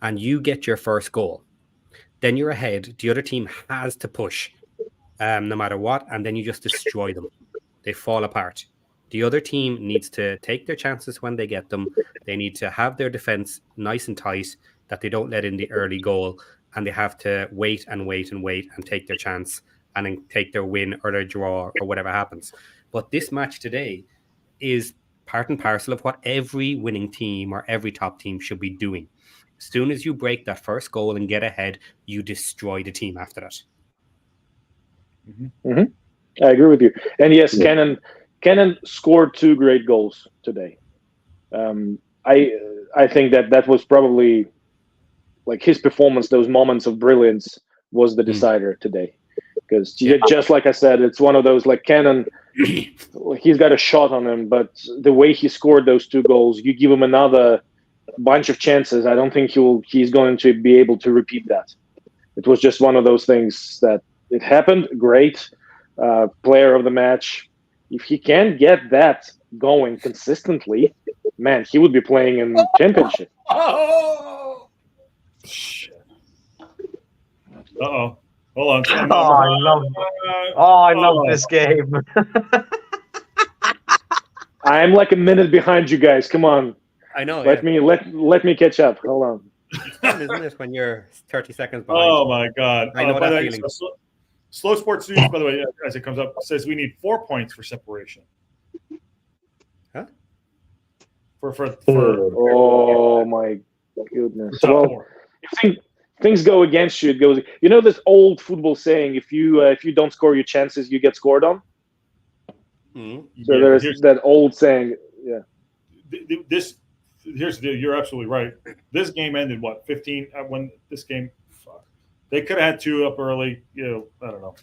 and you get your first goal, then you're ahead. The other team has to push no matter what, and then you just destroy them. They fall apart. The other team needs to take their chances when they get them. They need to have their defense nice and tight, that they don't let in the early goal, and they have to wait and take their chance and then take their win or their draw or whatever happens. But this match today is part and parcel of what every winning team or every top team should be doing. As soon as you break that first goal and get ahead, you destroy the team after that. I agree with you. And yes, Cannon scored 2 great goals today. I think that was probably like his performance. Those moments of brilliance was the decider today. Because just like I said, it's one of those like Cannon. He's got a shot on him, but the way he scored those 2 goals, you give him another bunch of chances. I don't think he's going to be able to repeat that. It was just one of those things that it happened. Great. Player of the match. If he can get that going consistently, man, he would be playing in championship. Oh, shit. Uh-oh. Hold on. I love this game. I'm like a minute behind you guys. Come on. I know. Let me catch up. Hold on. It's fun, isn't it, when you're 30 seconds behind? Oh, my God. I know by that the way, feeling. Slow Sports News, by the way, as it comes up, says we need 4 points for separation. Huh? Oh, my goodness. top Well, four. if things go against you, it goes. You know this old football saying: if you don't score your chances, you get scored on. Mm-hmm. So there's that old saying. Yeah. Here's the deal. You're absolutely right. This game ended 15 when this game. Fuck, they could have had 2 up early. I don't know.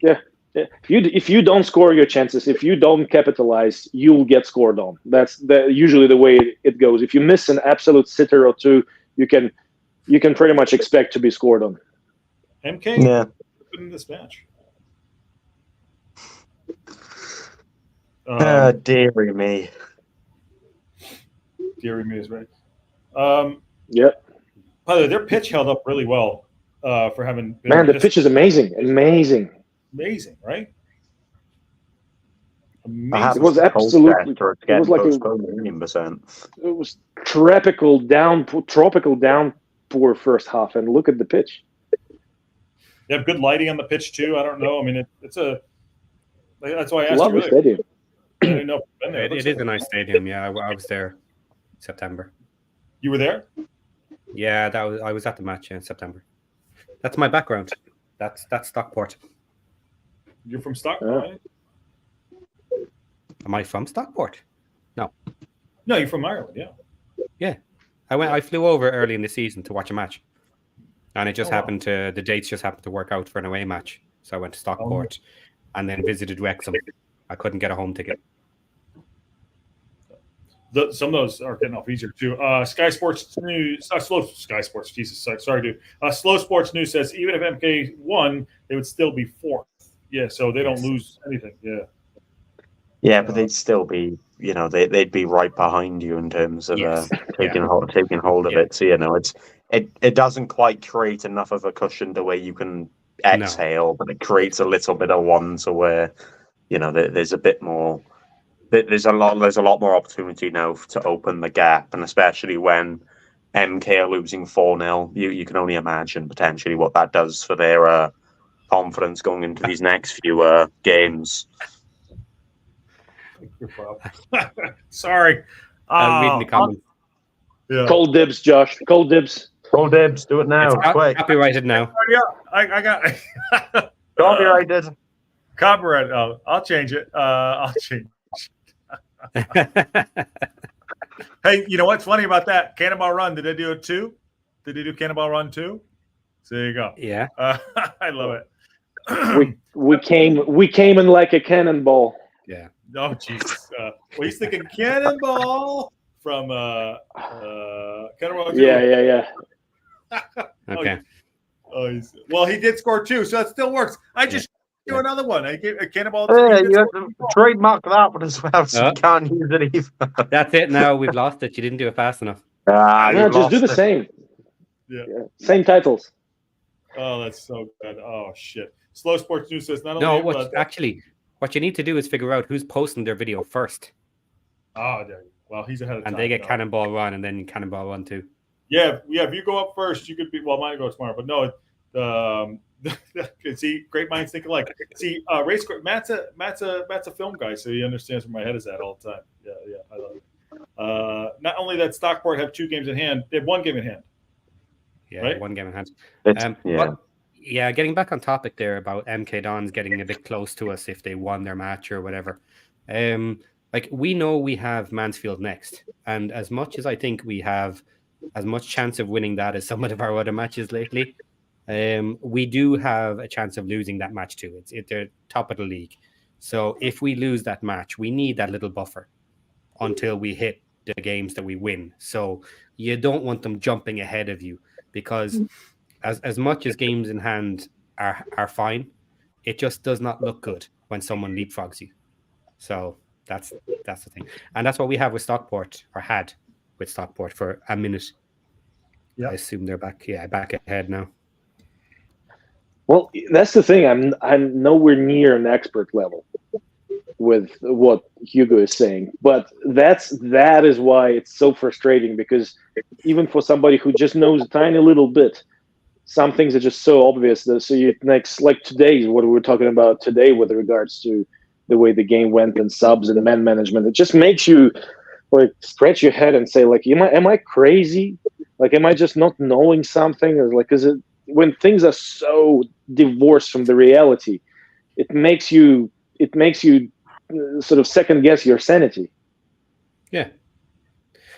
Yeah. If you don't score your chances, if you don't capitalize, you'll get scored on. That's usually the way it goes. If you miss an absolute sitter or 2, you can pretty much expect to be scored on. MK in this match. Deary me. Deary me is right. Yep. By the way, their pitch held up really well for having been. Man, the pitch is amazing. Amazing, right? It was absolutely. It was like it was tropical downpour first half, and look at the pitch. They have good lighting on the pitch too. I don't know. I mean, it's a. That's why I asked Lovely you. Stadium. I didn't know if you've been there. It is a nice stadium. Yeah, I was there in September. You were there? Yeah, I was at the match in September. That's my background. That's Stockport. You're from Stockport? Yeah. Am I from Stockport? No, you're from Ireland. Yeah. I flew over early in the season to watch a match, and it just happened to the dates just happened to work out for an away match. So I went to Stockport and then visited Wrexham. I couldn't get a home ticket. Some of those are getting off easier too. Sky Sports News, Sky Sports. Jesus, sorry, dude. Slow Sports News says even if MK won, they would still be 4th. Yeah, so they don't lose anything. Yeah. Yeah, but they'd still be, they'd be right behind you in terms of taking hold of it. So it doesn't quite create enough of a cushion to where you can exhale, but it creates a little bit of one to where there's a bit more. There's a lot more opportunity now to open the gap, and especially when MK are losing 4-0, you can only imagine potentially what that does for their confidence going into these next few games. Sorry. I'll read the comments. Yeah. Cold dibs, Josh. Cold dibs. Cold dibs. Do it now. Quick. Copyrighted now. Yeah, I got Copyrighted. Copyright. Oh, I'll change it. I'll change. Hey, you know what's funny about that? Cannonball Run. Did they do it too? Did they do Cannonball Run too? So there you go. Yeah. I love it. we came in like a cannonball. Yeah. Oh Jesus. Well, he's thinking Cannonball from Cannonball. Yeah. Okay. Well, he did score 2, so that still works. I just do another one. I gave a Cannonball. Yeah, you have to trademark that one as well, so you can't use it either. That's it. Now we've lost it. You didn't do it fast enough. No, just do the same. Yeah. Same titles. Oh, that's so good. Oh shit. Slow Sports News says not only. No, what you need to do is figure out who's posting their video first. Oh, well, he's ahead of time. And they get Cannonball Run, and then Cannonball Run too. Yeah. If you go up first, you could be. Well, mine goes tomorrow, but no. See, great minds think alike. See, race. Matt's a film guy, so he understands where my head is at all the time. Yeah, I love it. Not only that, Stockport have 2 games in hand; they have 1 game in hand. Yeah, right? 1 game in hand. Yeah. Getting back on topic there about MK Dons getting a bit close to us if they won their match or whatever. We know we have Mansfield next, and as much as I think we have as much chance of winning that as some of our other matches lately, we do have a chance of losing that match too. They're top of the league, so if we lose that match, we need that little buffer until we hit the games that we win. So you don't want them jumping ahead of you, because as much as games in hand are fine, it just does not look good when someone leapfrogs you. So that's the thing. And that's what we have with Stockport, or had with Stockport for a minute. Yeah. I assume they're back ahead now. Well, that's the thing. I'm nowhere near an expert level with what Hugo is saying, but that is why it's so frustrating, because even for somebody who just knows a tiny little bit, some things are just so obvious that like today, what we were talking about today with regards to the way the game went and subs and man management, it just makes you like scratch your head and say, like, am I crazy? Like, am I just not knowing something? Or like, is it, when things are so divorced from the reality, it makes you sort of second guess your sanity. Yeah,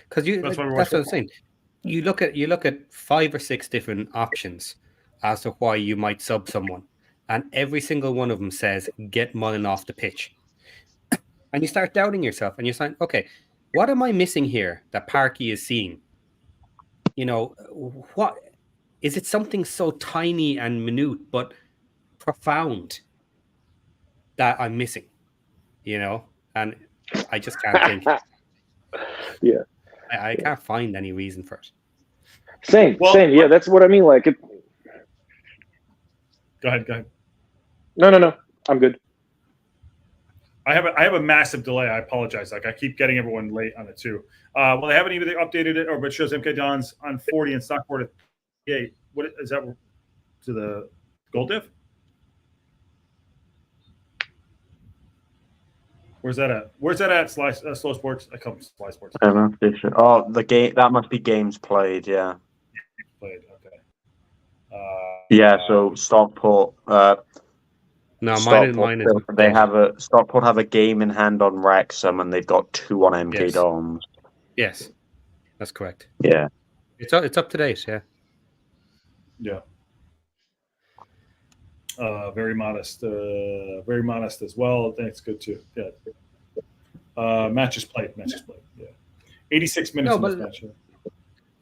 because that's what I'm saying. You look at 5 or 6 different options as to why you might sub someone, and every single one of them says get Mullen off the pitch, and you start doubting yourself, and you're saying, okay, what am I missing here that Parky is seeing? You know, what is it? Something so tiny and minute but profound that I'm missing, you know? And I just can't think. Yeah, I can't find any reason for it. Same. Yeah, that's what I mean. Like it. Go ahead. No. I'm good. I have a massive delay. I apologize. Like, I keep getting everyone late on it too. Well, they haven't even updated it, but it shows MK Dons on 40 and Stockport at 8. What is that to the goal diff? Where's that at? Slow Sports. I come Sly Sports. Oh, the game, that must be games played. Yeah. Played. Okay. Yeah. So Stockport. No, Stockport, mine is. They have Stockport have a game in hand on Wrexham, and they've got 2 on MK Dons. Yes, that's correct. Yeah. It's up to date. Yeah. Yeah. Very modest as well. I think it's good too. Yeah. Matches played. Yeah. 86 minutes in this match.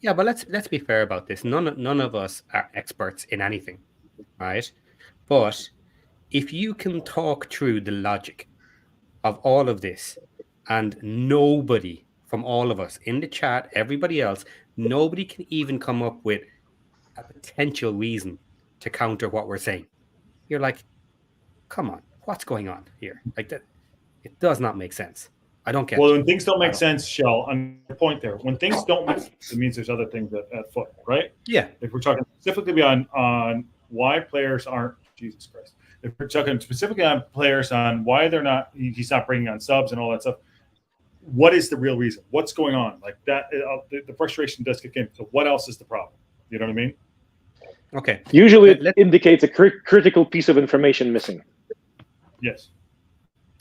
Yeah, but let's be fair about this. None of us are experts in anything, right? But if you can talk through the logic of all of this, and nobody from all of us in the chat, everybody else, nobody can even come up with a potential reason to counter what we're saying. You're like, come on, what's going on here? Like that, it does not make sense. I don't get it. Well, when things don't make sense, Shell, on your point there, when things don't make sense, it means there's other things at foot, right? Yeah. If we're talking specifically on why players aren't, Jesus Christ, if we're talking specifically on players on why he's not bringing on subs and all that stuff, what is the real reason? What's going on? Like that, the frustration does kick in. So what else is the problem? You know what I mean? Okay. Usually it indicates a critical piece of information missing. Yes.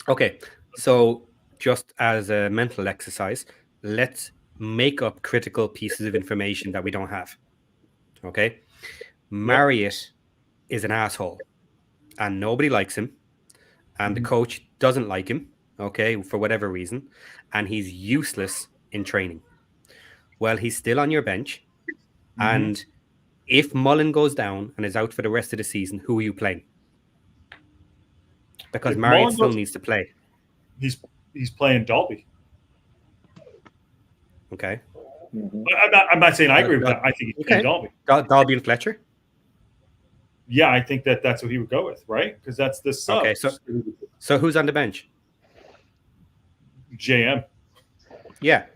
Okay. So just as a mental exercise, let's make up critical pieces of information that we don't have. Okay. Marriott is an asshole, and nobody likes him, and the coach doesn't like him, okay, for whatever reason, and he's useless in training. Well, he's still on your bench, and if Mullen goes down and is out for the rest of the season, who are you playing? Because Marriott still needs to play. He's playing Dalby. Okay. I'm not saying I agree with that. I think he's playing Dalby. Dalby and Fletcher? Yeah, I think that's what he would go with, right? Because that's the sub. Okay, so who's on the bench? JM. Yeah.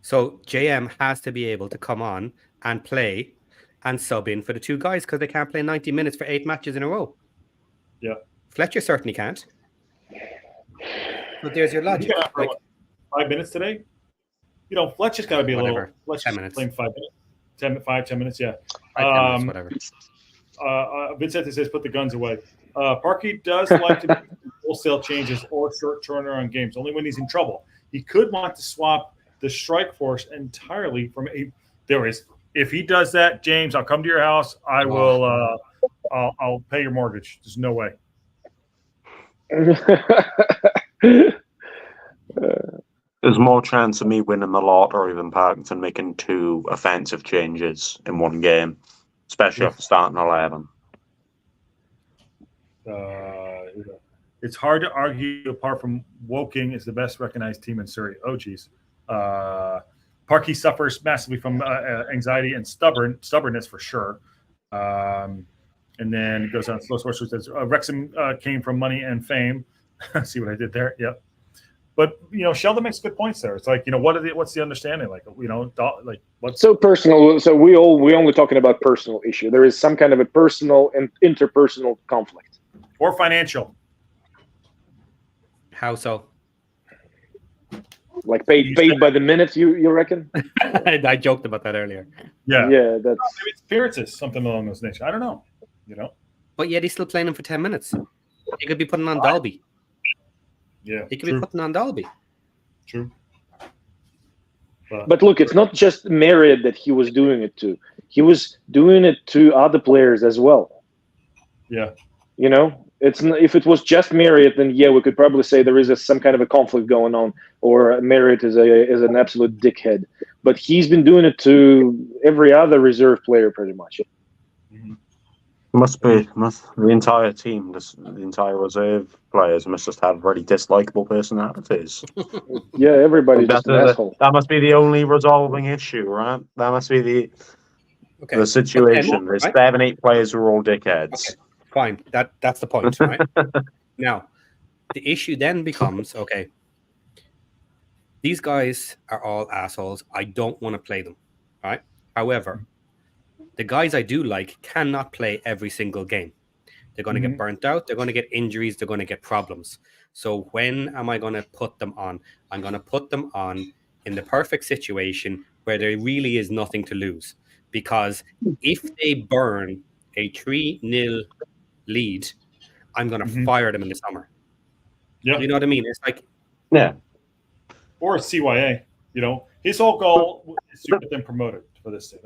So JM has to be able to come on and play and sub in for the 2 guys, because they can't play 90 minutes for 8 matches in a row. Yeah. Fletcher certainly can't. But there's your logic. Like, 5 minutes today? You know, Fletcher's got to be whatever. a little. Fletcher's 10 minutes. Playing 5 minutes. 10 minutes, yeah. 5 minutes, whatever. Vincent says put the guns away. Parky does like to make wholesale changes or short turnaround games, only when he's in trouble. He could want to swap the strike force entirely from a. There is. If he does that, James, I'll come to your house. I will. I'll pay your mortgage. There's no way. There's more chance of me winning the lot or even Parkinson making 2 offensive changes in one game, especially after starting 11. It's hard to argue apart from Woking is the best recognized team in Surrey. Oh, geez. Parkey suffers massively from anxiety and stubbornness for sure. And then it goes on slow source, which says Wrexham came from money and fame. See what I did there? Yep. But Sheldon makes good points there. It's like what's the understanding? Like what's so personal. So we only talking about personal issue. There is some kind of a personal and interpersonal conflict, or financial. How so? Like paid by the minute, you reckon? I joked about that earlier. Yeah. That's maybe it's spiritus, something along those nations. I don't know. But yet he's still playing him for 10 minutes. He could be putting on Dalby. Yeah. He could be putting on Dalby. True. But look, it's not just Marriott that he was doing it to. He was doing it to other players as well. Yeah. If it was just Marriott, then we could probably say there is some kind of a conflict going on, or Marriott is an absolute dickhead. But he's been doing it to every other reserve player, pretty much. Mm-hmm. Must the entire team, the entire reserve players must just have very dislikable personalities. Yeah, everybody's just an asshole. That must be the only resolving issue, right? That must be the situation. There's 7-8 players who are all dickheads. Okay. Fine. That's the point, right? Now, the issue then becomes, okay, these guys are all assholes. I don't want to play them, right? However, the guys I do like cannot play every single game. They're going to get burnt out. They're going to get injuries. They're going to get problems. So when am I going to put them on? I'm going to put them on in the perfect situation where there really is nothing to lose. Because if they burn a 3-0 lead, I'm going to fire them in the summer. Yeah. You know what I mean? It's like... Yeah. Or a CYA. His whole goal is to get them promoted for this thing.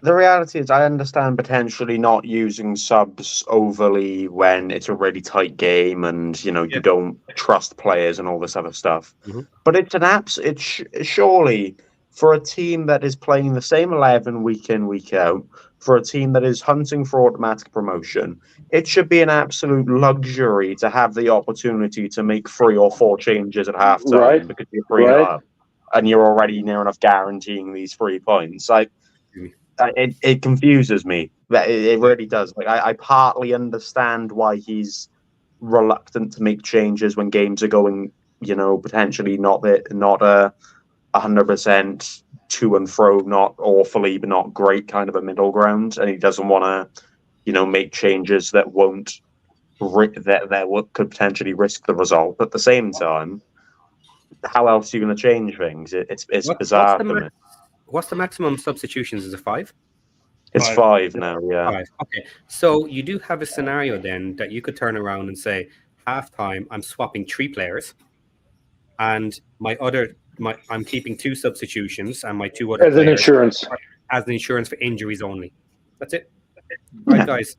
The reality is I understand potentially not using subs overly when it's a really tight game and you don't trust players and all this other stuff. Mm-hmm. But it's surely for a team that is playing the same 11 week in, week out, for a team that is hunting for automatic promotion, it should be an absolute luxury to have the opportunity to make 3 or 4 changes at halftime because you're 3-0 up. And you're already near enough guaranteeing these 3 points. It confuses me. It really does. I partly understand why he's reluctant to make changes when games are going, potentially not 100% to and fro, not awfully but not great, kind of a middle ground, and he doesn't want to, make changes that won't could potentially risk the result. But at the same time, how else are you going to change things? It's bizarre to me. What's the maximum substitutions? Is it 5? It's 5 now, yeah. 5. Okay. So you do have a scenario then that you could turn around and say, halftime, I'm swapping 3 players, and I'm keeping 2 substitutions, and my 2 other as an insurance. As an insurance for injuries only. That's it. Right, guys.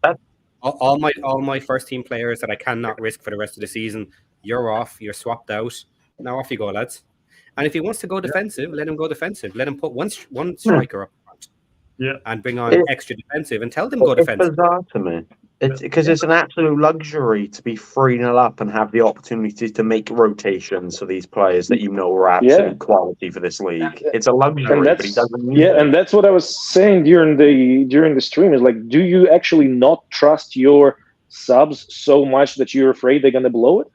All my first team players that I cannot risk for the rest of the season, you're off. You're swapped out. Now off you go, lads. And if he wants to go defensive, let him go defensive. Let him put one striker up front. Yeah. And bring on extra defensive and tell them go defensive. It's bizarre to me. It's because it's an absolute luxury to be 3-0 up and have the opportunity to make rotations for these players that are absolute quality for this league. It's a luxury, but he doesn't. And that's what I was saying during the stream. Is like, do you actually not trust your subs so much that you're afraid they're going to blow it?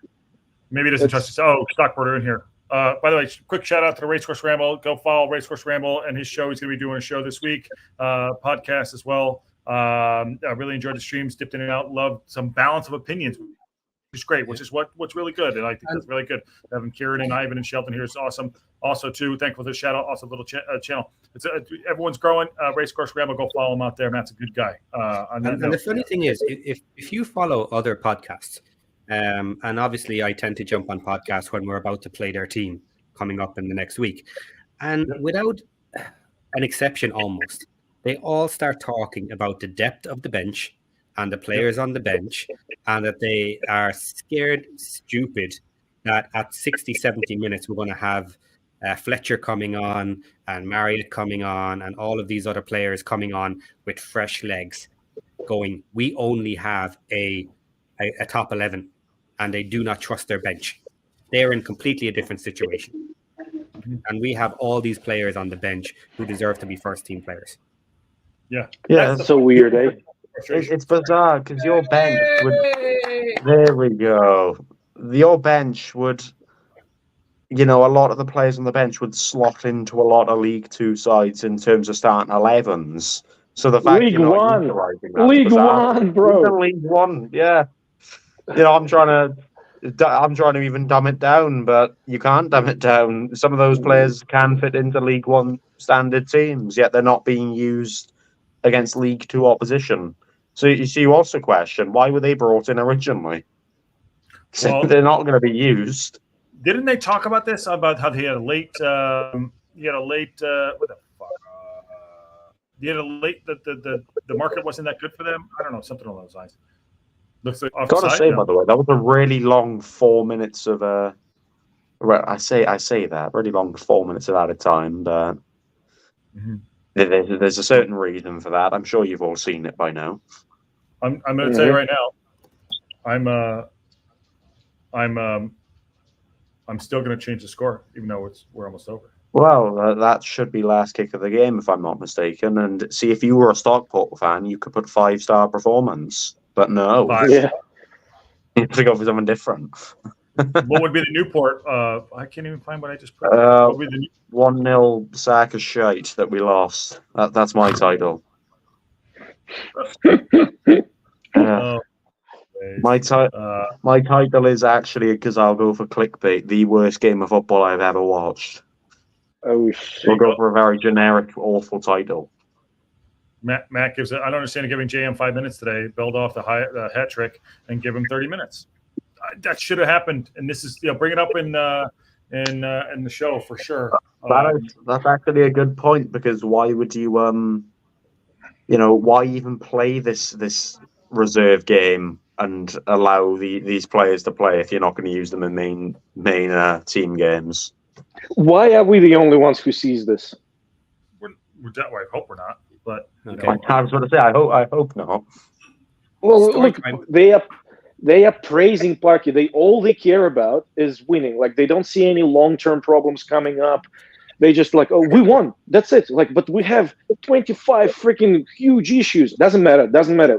Maybe he doesn't trust us. Oh, Stockport in here. By the way, quick shout out to the Racecourse Ramble. Go follow Racecourse Ramble and his show. He's going to be doing a show this week, podcast as well. I really enjoyed the streams, dipped in and out. Loved some balance of opinions, which is great, which is what's really good. And I think that's really good. Having Kieran and Ivan and Shelton here is awesome. Also, too, thankful for the shout out. Also, little channel. It's everyone's growing. Racecourse Ramble. Go follow him out there. Matt's a good guy. And the funny thing is, if you follow other podcasts, and obviously I tend to jump on podcasts when we're about to play their team coming up in the next week, and without an exception almost, they all start talking about the depth of the bench and the players on the bench, and that they are scared stupid that at 60, 70 minutes, we're going to have Fletcher coming on and Marriott coming on and all of these other players coming on with fresh legs going, we only have a top 11 and they do not trust their bench. They're in completely a different situation. And we have all these players on the bench who deserve to be first team players. Yeah, that's so weird, eh? It's bizarre because your bench would. There we go. Your bench would. A lot of the players on the bench would slot into a lot of League Two sides in terms of starting 11s. So the fact League One, bro. Even League One, yeah. I'm trying to even dumb it down, but you can't dumb it down. Some of those players can fit into League One standard teams, yet they're not being used against League Two opposition. So you also question, why were they brought in originally? Well, they're not going to be used. Didn't they talk about this? About how he had a late what the fuck? He had a late the market wasn't that good for them. I don't know, something along those lines. Looks like I've got to say, by the way, that was a really long 4 minutes of I say that really long 4 minutes of added time, but there's a certain reason for that. I'm sure you've all seen it by now. I'm going to tell you right now. I'm still going to change the score, even though we're almost over. Well, that should be last kick of the game, if I'm not mistaken. And see, if you were a Stockport fan, you could put 5-star performance. But no. Yeah. You have to go for something different. What would be the Newport? I can't even find what I just put. What would be the 1-0 sack of shite that we lost. That's my title. My title is actually, because I'll go for clickbait, the worst game of football I've ever watched. Oh, shit. We'll go for a very generic, awful title. Matt gives it. I don't understand giving JM 5 minutes today. Build off the hat trick and give him 30 minutes. That should have happened. And this is bring it up in the show for sure. That's actually a good point, because why would you why even play this reserve game and allow these players to play if you're not going to use them in main team games? Why are we the only ones who sees this? I hope we're not. But okay. I was going to say, I hope not. Well, look, they are praising Parky. All they care about is winning. Like, they don't see any long-term problems coming up. They just like, oh, we won. That's it. Like, but we have 25 freaking huge issues. Doesn't matter.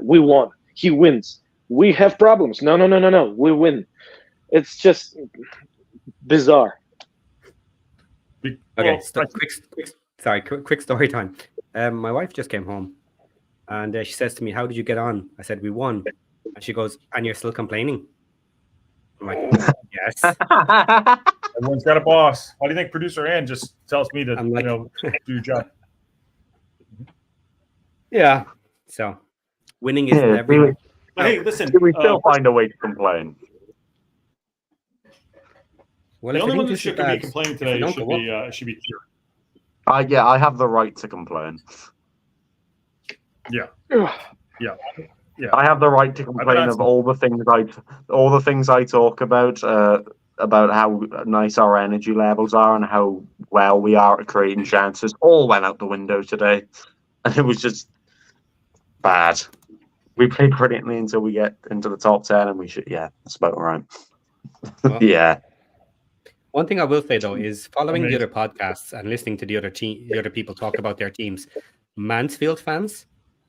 We won. He wins. We have problems. No. We win. It's just bizarre. Okay, quick story time. My wife just came home, and she says to me, "How did you get on?" I said, "We won," and she goes, "And you're still complaining?" I'm like, "Yes." Everyone's got a boss. Why do you think producer Ann just tells me to do your job? Yeah. So, winning is everything. Hey, listen. We still find a way to complain. Well, the only one that should be complaining today should be Kieran. Yeah, I have the right to complain. Yeah. I have the right to complain of all the things I talk about how nice our energy levels are and how well we are at creating chances. All went out the window today, and it was just bad. We played brilliantly until we get into the top 10, and that's about right. Well, yeah. One thing I will say though is following the other podcasts and listening to the other people talk about their teams, Mansfield fans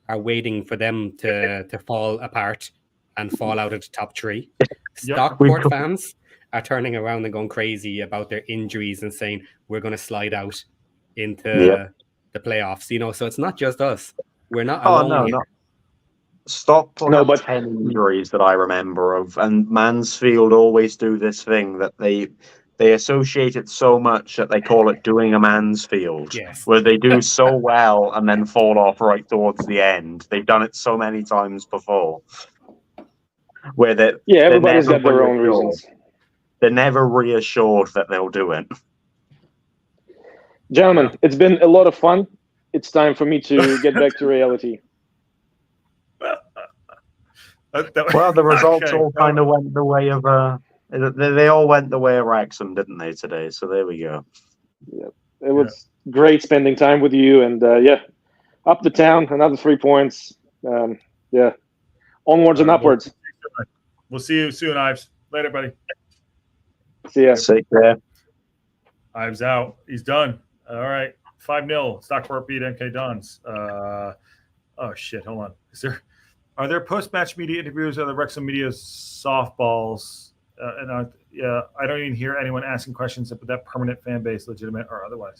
are waiting for them to fall apart and fall out of the top 3. Stockport fans are turning around and going crazy about their injuries and saying we're going to slide out into the playoffs. So it's not just us. We're not alone here. No. Stockport have 10 injuries that I remember of, and Mansfield always do this thing that they associate it so much that they call it doing a Mansfield, where they do so well and then fall off right towards the end. They've done it so many times before. Where everybody's got their own reasons. They're never reassured that they'll do it. Gentlemen, it's been a lot of fun. It's time for me to get back to reality. Well, the results all kind of went the way of They all went the way of Wrexham, didn't they, today? So there we go. Yeah, it was great spending time with you, and up the town, another 3 points. Onwards and upwards. We'll see you soon, Ives. Later, buddy. See ya. Take care. Ives out. He's done. All right. 5-0. Stockport beat MK Dons. Oh shit. Hold on. Are there post-match media interviews or the Wrexham media softballs? I don't even hear anyone asking questions about that permanent fan base, legitimate or otherwise.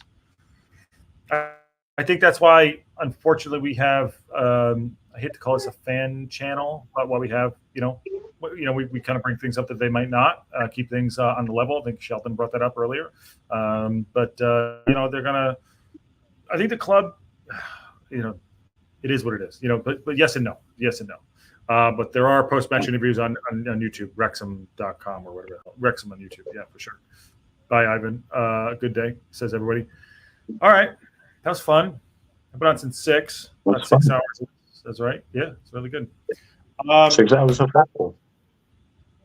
I think that's why, unfortunately, we have. I hate to call this a fan channel, but what we have, we kind of bring things up that they might not keep things on the level. I think Shelton brought that up earlier, but they're gonna. I think the club, it is what it is, But yes and no, but there are post-match interviews on YouTube, Wrexham.com or whatever. Wrexham on YouTube, yeah, for sure. Bye, Ivan. Good day, says everybody. All right, that was fun. I've been on since 6. About 6 hours. That's right. Yeah, it's really good. 6 hours of football.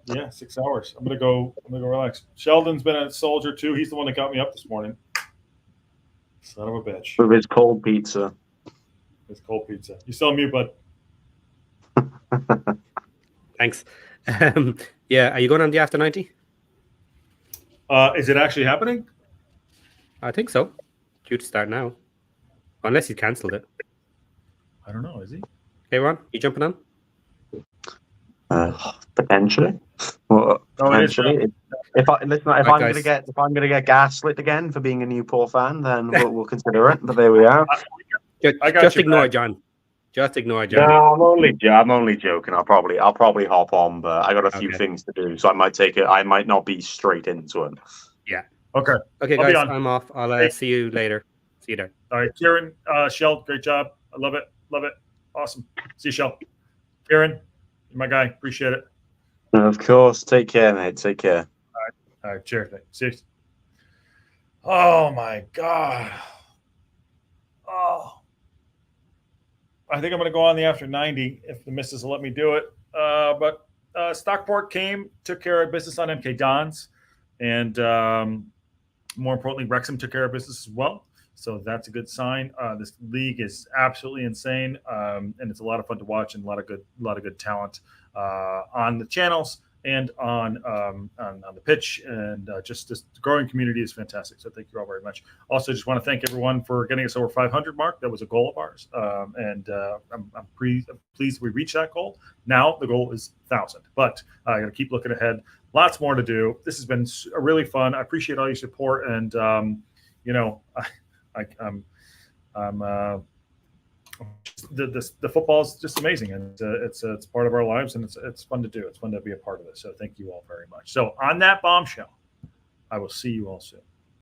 Yeah, 6 hours. I'm gonna go relax. Sheldon's been a soldier too. He's the one that got me up this morning. Son of a bitch. With his cold pizza. His cold pizza. You still on mute, bud. Thanks. Are you going on the after 90? Is it actually happening? I think so. Due to start now. Unless he cancelled it. I don't know. Is he? Hey, Ron, you jumping on? Potentially. Well, potentially. If I'm gonna get gaslit again for being a Newport fan, then we'll consider it. But there we are. Just ignore John. Just ignore John. No, I'm only joking. I'll probably hop on, but I got a few things to do, so I might take it. I might not be straight into it. Yeah. Okay. Okay, guys. I'm off. I'll see you later. See you there. All right, Kieran, Shell, great job. I love it. Awesome. See you, Shell. Kieran, you're my guy. Appreciate it. Of course. Take care, mate. Take care. All right. Cheers. See you. Oh my God. Oh. I think I'm going to go on the after 90 if the missus will let me do it. But Stockport took care of business on MK Dons, and more importantly, Wrexham took care of business as well. So that's a good sign. This league is absolutely insane, and it's a lot of fun to watch, and a lot of good talent on the channels and on the pitch, and just this growing community is fantastic. So thank you all very much. Also, just want to thank everyone for getting us over 500 mark. That was a goal of ours, and I'm pleased we reached that goal. Now the goal is 1,000, but I got to keep looking ahead. Lots more to do. This has been really fun. I appreciate all your support, and the football is just amazing, and it's part of our lives, and it's fun to do. It's fun to be a part of it. So thank you all very much. So on that bombshell, I will see you all soon.